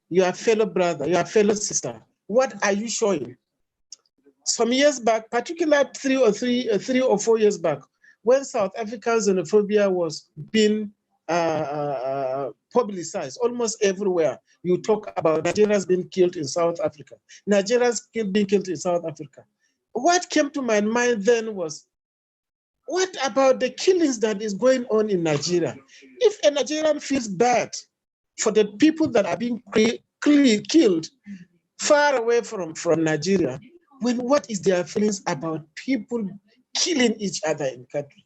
your fellow brother, your fellow sister, what are you showing? Some years back, particularly 3 or 4 years back, when South African xenophobia was being publicized almost everywhere, you talk about Nigerians being killed in South Africa. Nigerians being killed in South Africa. What came to my mind then was, what about the killings that is going on in Nigeria? If a Nigerian feels bad for the people that are being killed far away from Nigeria, what is their feelings about people killing each other in the country?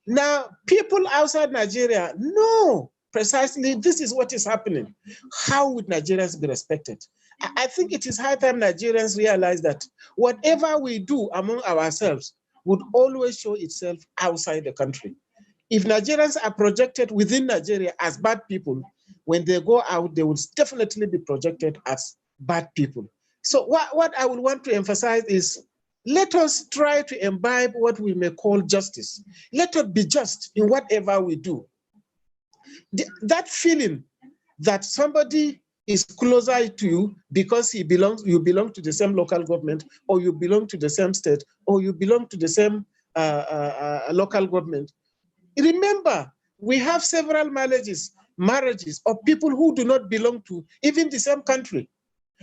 Now, people outside Nigeria know precisely this is what is happening. How would Nigerians be respected? I think it is high time Nigerians realize that whatever we do among ourselves would always show itself outside the country. If Nigerians are projected within Nigeria as bad people, when they go out, they will definitely be projected as bad people. So what I would want to emphasize is, let us try to imbibe what we may call justice. Let us be just in whatever we do. That feeling that somebody is closer to you because you belong to the same local government, or you belong to the same state, or you belong to the same local government. Remember, we have several marriages of people who do not belong to even the same country.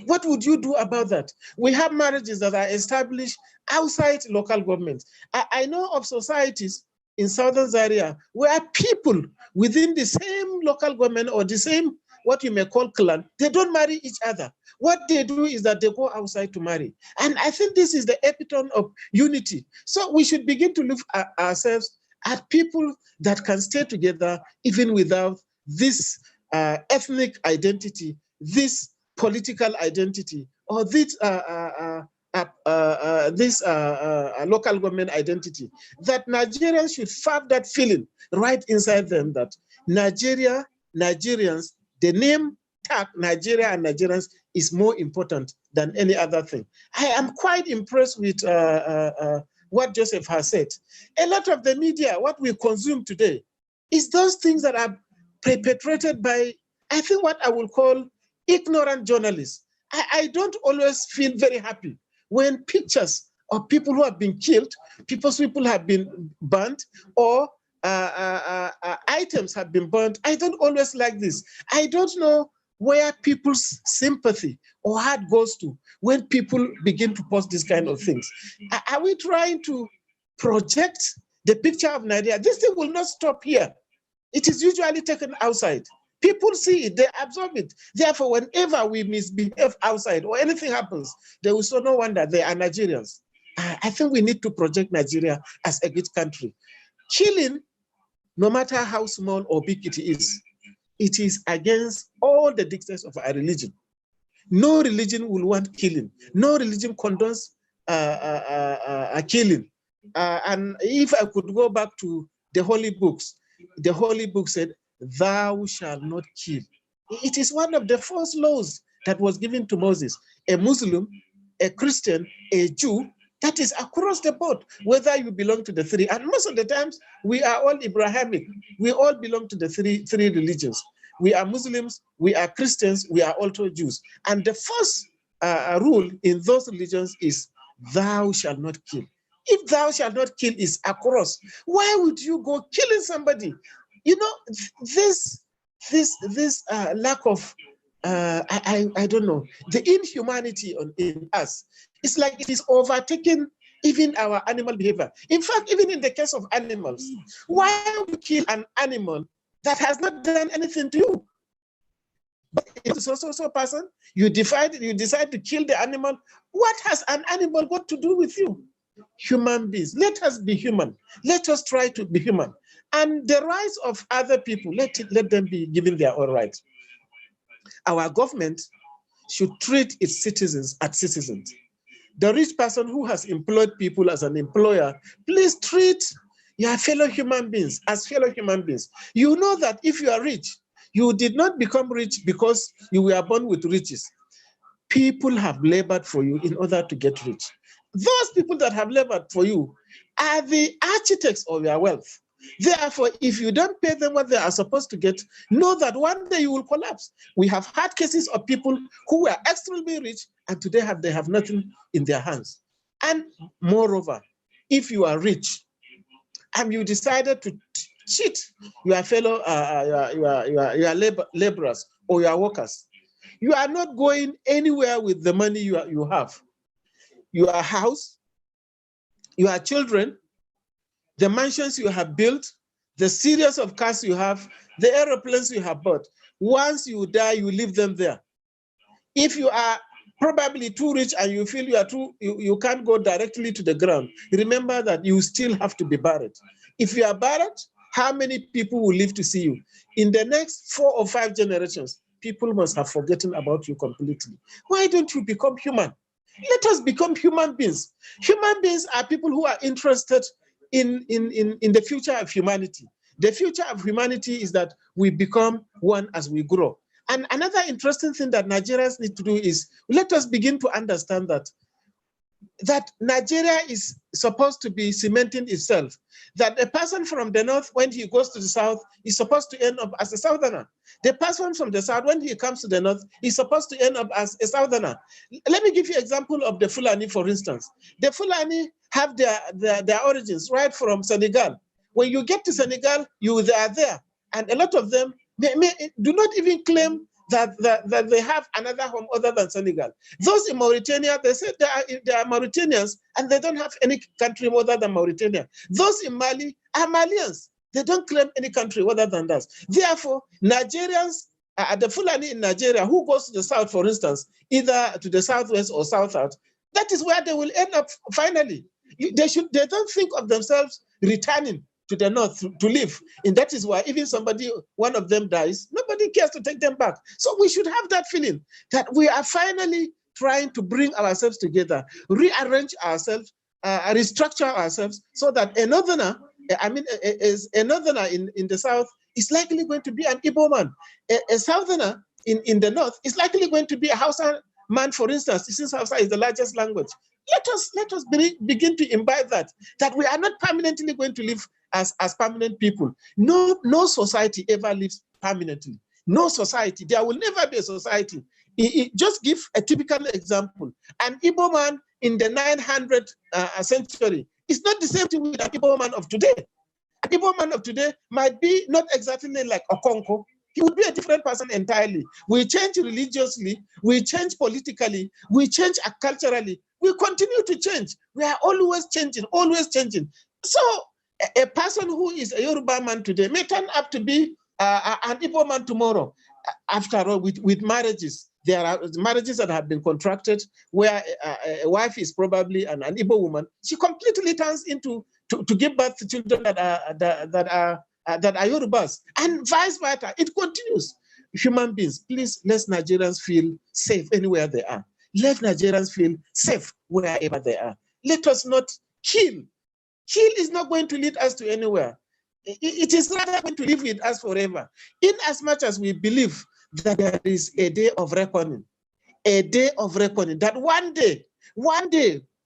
What would you do about that? We have marriages that are established outside local governments. I know of societies in Southern Zaria where people within the same local government or the same, what you may call clan, they don't marry each other. What they do is that they go outside to marry. And I think this is the epitome of unity. So we should begin to look at ourselves as people that can stay together even without this ethnic identity, this political identity, or this local government identity, that Nigerians should have that feeling right inside them that Nigerians, the name tag Nigeria and Nigerians is more important than any other thing. I am quite impressed with what Joseph has said. A lot of the media, what we consume today, is those things that are perpetrated by, I think, what I will call ignorant journalists. I don't always feel very happy when pictures of people who have been killed, people have been burnt, or items have been burnt. I don't always like this. I don't know where people's sympathy or heart goes to when people begin to post these kind of things. Are we trying to project the picture of Nigeria? This thing will not stop here. It is usually taken outside. People see it, they absorb it. Therefore, whenever we misbehave outside or anything happens, they will say, no wonder they are Nigerians. I think we need to project Nigeria as a good country. Killing, no matter how small or big it is against all the dictates of our religion. No religion will want killing. No religion condones killing. And if I could go back to the holy books, the holy book said, thou shalt not kill. It is one of the first laws that was given to Moses. A Muslim, a Christian, a Jew, that is across the board, whether you belong to the three. And most of the times, we are all Abrahamic. We all belong to the three religions. We are Muslims, we are Christians, we are also Jews. And the first rule in those religions is, thou shalt not kill. If thou shalt not kill is across, why would you go killing somebody? You know, this lack of, I don't know, the inhumanity in us, it's like it is overtaking even our animal behavior. In fact, even in the case of animals, why would you kill an animal that has not done anything to you? But if it's also a person, you decide to kill the animal. What has an animal got to do with you? Human beings. Let us be human. Let us try to be human. And the rights of other people, let them be given their own rights. Our government should treat its citizens as citizens. The rich person who has employed people as an employer, please treat your fellow human beings as fellow human beings. You know that if you are rich, you did not become rich because you were born with riches. People have labored for you in order to get rich. Those people that have labored for you are the architects of your wealth. Therefore, if you don't pay them what they are supposed to get, know that one day you will collapse. We have had cases of people who were extremely rich and today they have nothing in their hands. And moreover, if you are rich and you decided to cheat your fellow your laborers or your workers, you are not going anywhere with the money you have. Your house, your children, the mansions you have built, the series of cars you have, the aeroplanes you have bought. Once you die, you leave them there. If you are probably too rich and you feel you can't go directly to the ground, remember that you still have to be buried. If you are buried, how many people will live to see you? In the next 4 or 5 generations, people must have forgotten about you completely. Why don't you become human? Let us become human beings. Human beings are people who are interested in the future of humanity. The future of humanity is that we become one as we grow. And another interesting thing that Nigerians need to do is, let us begin to understand that Nigeria is supposed to be cementing itself. That a person from the north, when he goes to the south, is supposed to end up as a southerner. The person from the south, when he comes to the north, is supposed to end up as a southerner. Let me give you an example of the Fulani, for instance. The Fulani have their origins right from Senegal. When you get to Senegal, they are there. And a lot of them do not even claim that they have another home other than Senegal. Those in Mauritania, they say they are Mauritanians and they don't have any country other than Mauritania. Those in Mali are Malians. They don't claim any country other than that. Therefore, Nigerians, the Fulani in Nigeria, who goes to the south, for instance, either to the southwest or south out, that is where they will end up finally. They don't think of themselves returning to the north to live. And that is why even one of them dies, nobody cares to take them back. So we should have that feeling that we are finally trying to bring ourselves together, rearrange ourselves, restructure ourselves so that a northerner, is a northerner in the south is likely going to be an Igbo man. A southerner in the north is likely going to be a Hausa man, for instance, since Hausa is the largest language. Let us begin to imbibe that we are not permanently going to live as permanent people. No society ever lives permanently. No society. There will never be a society. Just give a typical example. An Igbo man in the 900th century is not the same thing with an Igbo man of today. An Igbo man of today might be not exactly like Okonko. He would be a different person entirely. We change religiously, we change politically, we change culturally. We continue to change. We are always changing, always changing. So a person who is a Yoruba man today may turn up to be an Igbo man tomorrow. After all, with marriages, there are marriages that have been contracted where a wife is probably an Igbo woman. She completely turns into to give birth to children that are Yorubas, and vice versa. It continues. Human beings, please let Nigerians feel safe anywhere they are. Let Nigerians feel safe wherever they are. Let us not kill. Kill is not going to lead us to anywhere. It is rather going to live with us forever. In as much as we believe that there is a day of reckoning, that one day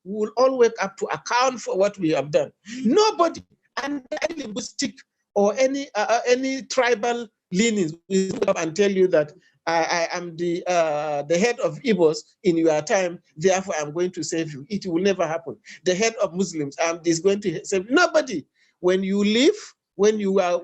we will all wake up to account for what we have done. Nobody, and any linguistic or any tribal leanings will come and tell you that I am the head of Igbos in your time, therefore I'm going to save you. It will never happen. The head of Muslims is going to save nobody. When you live, when you are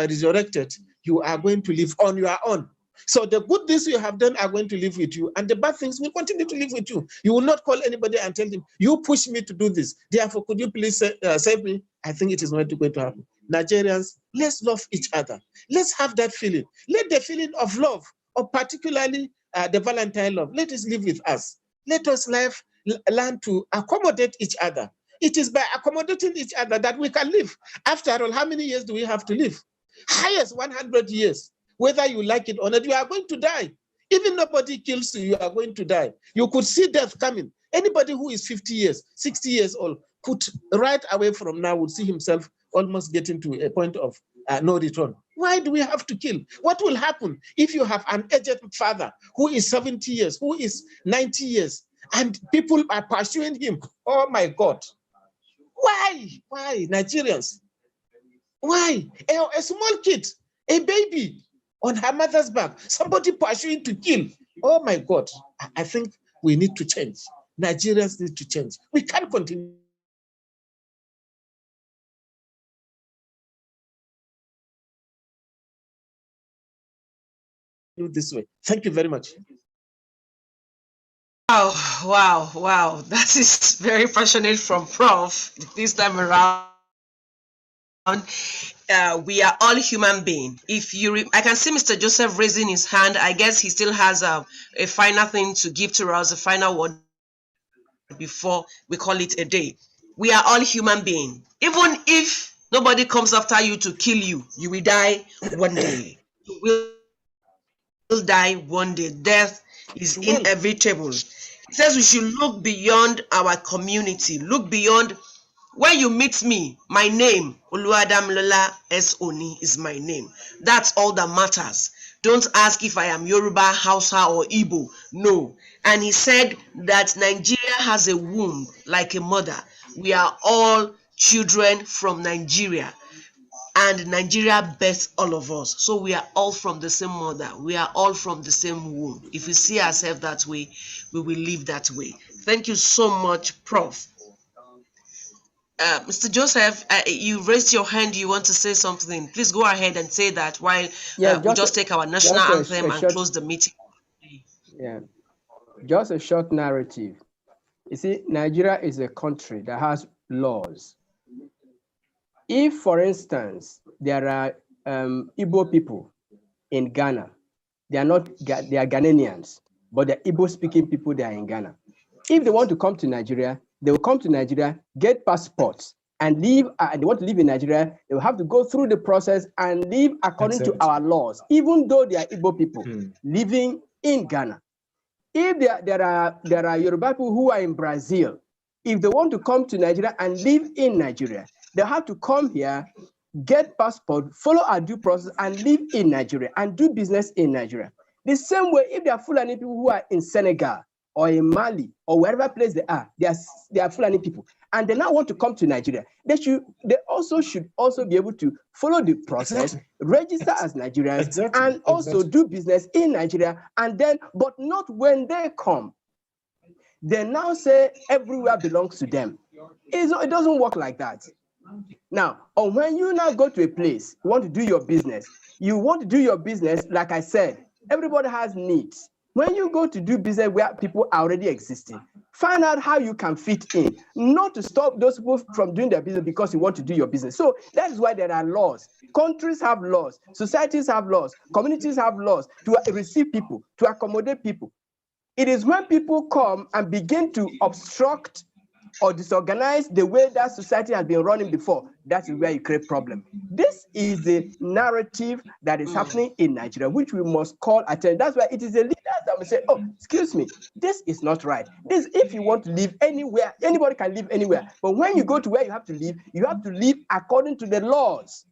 resurrected, you are going to live on your own. So the good things you have done are going to live with you, and the bad things will continue to live with you. You will not call anybody and tell them, you push me to do this, therefore could you please save me? I think it is not going to happen. Nigerians, let's love each other. Let's have that feeling. Let the feeling of love, or particularly the Valentine love, let us live with us. Let us learn to accommodate each other. It is by accommodating each other that we can live. After all, how many years do we have to live? Highest 100 years. Whether you like it or not, you are going to die. Even nobody kills you, you are going to die. You could see death coming. Anybody who is 50 years, 60 years old, could right away from now would see himself almost getting to a point of no return. Why do we have to kill? What will happen if you have an aged father who is 70 years, who is 90 years, and people are pursuing him? Oh my God. Why? Why, Nigerians? Why? A small kid, a baby on her mother's back, somebody pursuing to kill. Oh my God. I think we need to change. Nigerians need to change. We can't continue this way. Thank you very much. Wow. That is very passionate from Prof. This time around. We are all human beings. I can see Mr. Joseph raising his hand. I guess he still has a final thing to give to us, a final word before we call it a day. We are all human beings. Even if nobody comes after you to kill you, you will die one day. You will die one day. Death is inevitable. It says we should look beyond our community, look beyond. When you meet me, my name, Oluwadamilola S. Oni, is my name. That's all that matters. Don't ask if I am Yoruba, Hausa, or Igbo. No. And he said that Nigeria has a womb like a mother. We are all children from Nigeria. And Nigeria birthed all of us. So we are all from the same mother. We are all from the same womb. If we see ourselves that way, we will live that way. Thank you so much, Prof. Mr. Joseph, you raised your hand. You want to say something? Please go ahead and say that while we just take our national anthem and close the meeting. Yeah, just a short narrative. You see, Nigeria is a country that has laws. If, for instance, there are Igbo people in Ghana, they are Ghanaians, but the Igbo-speaking people, they are in Ghana. If they want to come to Nigeria, they will come to Nigeria, get passports, and live. And they want to live in Nigeria, they will have to go through the process and live according to our laws, even though they are Igbo people living in Ghana. If there are Yoruba people who are in Brazil, if they want to come to Nigeria and live in Nigeria, they have to come here, get passport, follow our due process, and live in Nigeria and do business in Nigeria. The same way, if there are Fulani people who are in Senegal or in Mali or wherever place they are Fulani people, and they now want to come to Nigeria, they should also be able to follow the process, register as Nigerians, and also do business in Nigeria. And then, but not when they come. They now say everywhere belongs to them. It doesn't work like that. Now, or when you now go to a place, you want to do your business. You want to do your business, like I said, everybody has needs. When you go to do business where people are already existing, find out how you can fit in, not to stop those people from doing their business because you want to do your business. So that is why there are laws. Countries have laws, societies have laws, communities have laws to receive people, to accommodate people. It is when people come and begin to obstruct or disorganize the way that society has been running before, that is where you create problem. This is the narrative that is happening in Nigeria, which we must call attention. That's why it is the leaders that will say, oh, excuse me, this is not right. This, if you want to live anywhere, anybody can live anywhere. But when you go to where you have to live according to the laws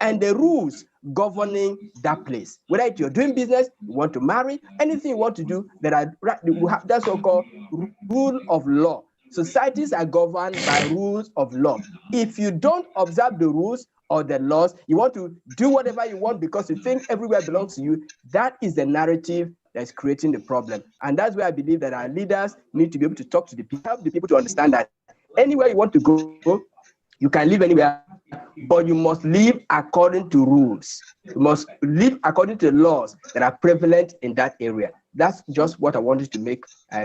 and the rules governing that place. Whether you're doing business, you want to marry, anything you want to do, that's so-called rule of law. Societies are governed by rules of law. If you don't observe the rules or the laws, you want to do whatever you want because you think everywhere belongs to you, that is the narrative that's creating the problem. And that's where I believe that our leaders need to be able to talk to the people, help the people to understand that anywhere you want to go, you can live anywhere, but you must live according to rules. You must live according to the laws that are prevalent in that area. That's just what I wanted to make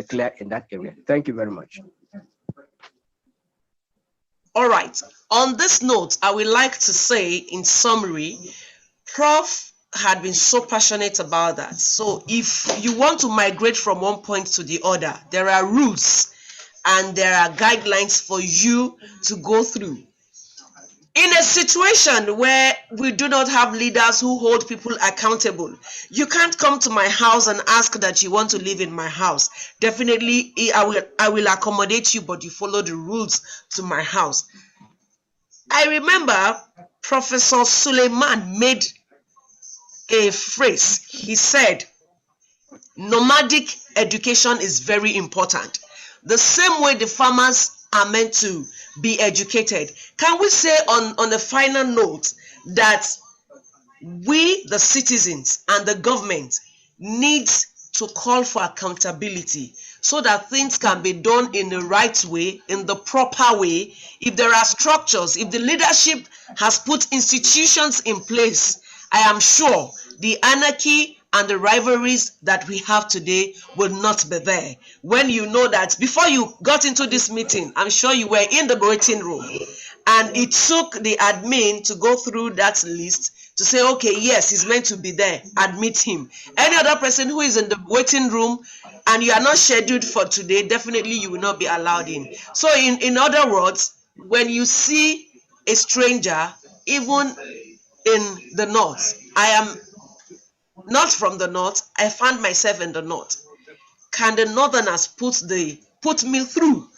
clear in that area. Thank you very much. All right. On this note, I would like to say in summary, Prof had been so passionate about that. So if you want to migrate from one point to the other, there are rules and there are guidelines for you to go through. In a situation where we do not have leaders who hold people accountable, you can't come to my house and ask that you want to live in my house. Definitely, I will accommodate you, but you follow the rules to my house. I remember Professor Suleiman made a phrase. He said, nomadic education is very important. The same way the farmers are meant to be educated. Can we say on a final note that we, the citizens and the government, needs to call for accountability so that things can be done in the right way, in the proper way? If there are structures, if the leadership has put institutions in place, I am sure the anarchy and the rivalries that we have today will not be there. When you know that before you got into this meeting, I'm sure you were in the waiting room, and it took the admin to go through that list to say, okay, yes, he's meant to be there, admit him. Any other person who is in the waiting room and you are not scheduled for today, definitely you will not be allowed in. So in other words, when you see a stranger, even in the north, I am not from the north, I found myself in the north. Can the northerners put me through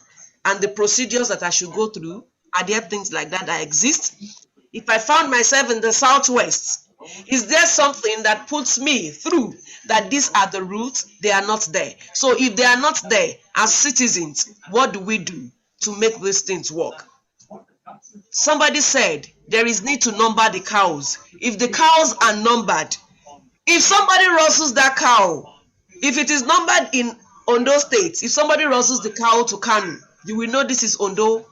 and the procedures that I should go through? Are there things like that exist? If I found myself in the southwest, is there something that puts me through that these are the routes? They are not there. So if they are not there, as citizens, what do we do to make these things work? Somebody said there is need to number the cows. If the cows are numbered, if somebody rustles that cow, if it is numbered in Ondo State, if somebody rustles the cow to Kanu, you will know this is Ondo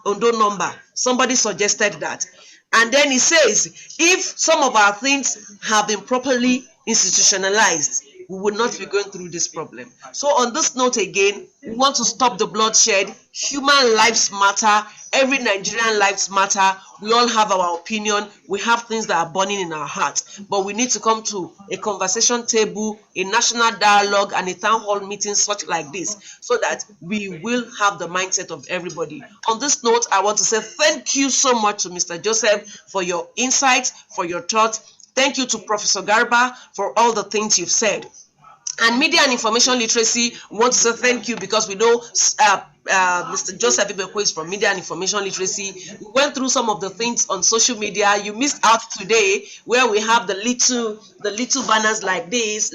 number. Somebody suggested that. And then he says, if some of our things have been properly institutionalized, we would not be going through this problem. So on this note again, we want to stop the bloodshed. Human lives matter. Every Nigerian lives matter. We all have our opinion. We have things that are burning in our hearts. But we need to come to a conversation table, a national dialogue, and a town hall meeting such like this, so that we will have the mindset of everybody. On this note, I want to say thank you so much to Mr. Joseph for your insights, for your thoughts. Thank you to Professor Garba for all the things you've said. And media and information literacy, we want to say thank you, because we know Mr. Joseph Ibekwe is from media and information literacy. We went through some of the things on social media. You missed out today, where we have the little banners like this,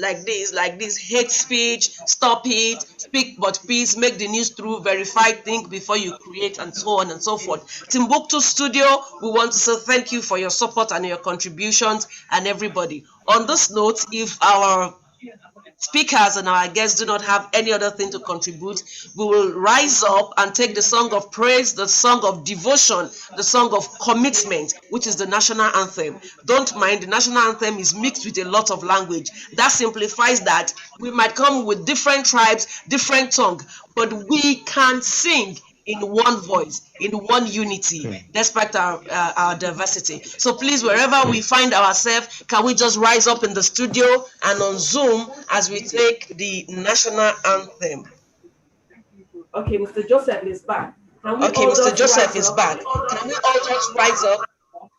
hate speech, stop it, speak but peace, make the news through, verify, think before you create, and so on and so forth. Timbuktu Studio, we want to say thank you for your support and your contributions, and everybody. On this note, if our speakers and our guests do not have any other thing to contribute, we will rise up and take the song of praise, the song of devotion, the song of commitment, which is the national anthem. Don't mind, the national anthem is mixed with a lot of language. That simplifies that. We might come with different tribes, different tongue, but we can sing in one voice, in one unity, despite our diversity. So please, wherever we find ourselves, can we just rise up in the studio and on Zoom as we take the national anthem? Okay, Mr. Joseph is back. Can we Okay, all Mr. just Joseph rise is up? back. Can we all just rise up?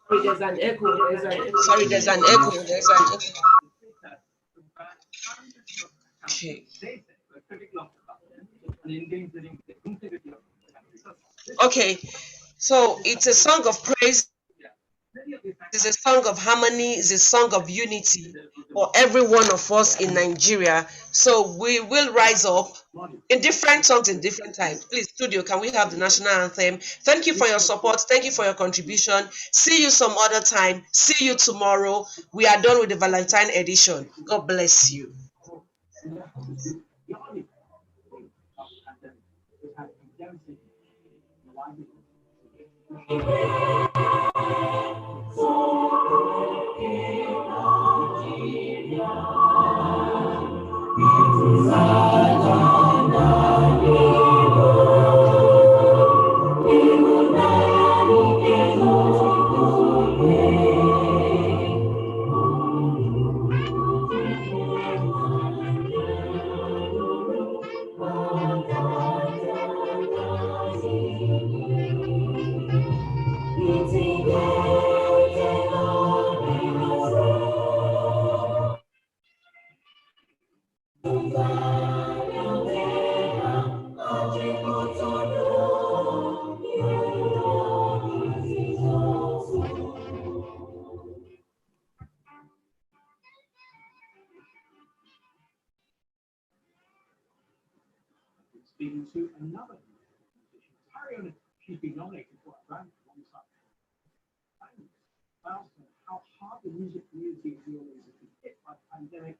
Sorry, there's an echo. There's an echo. Sorry, there's an echo. There's an echo. Okay. Okay, so it's a song of praise, it's a song of harmony, it's a song of unity for every one of us in Nigeria. So we will rise up in different songs in different times. Please, studio, can we have the national anthem? Thank you for your support. Thank you for your contribution. See you some other time. See you tomorrow. We are done with the Valentine edition. God bless you. Speaking to another musician, Ariana, she's been nominated for a Grammy alongside how hard the music community is always hit by the pandemic.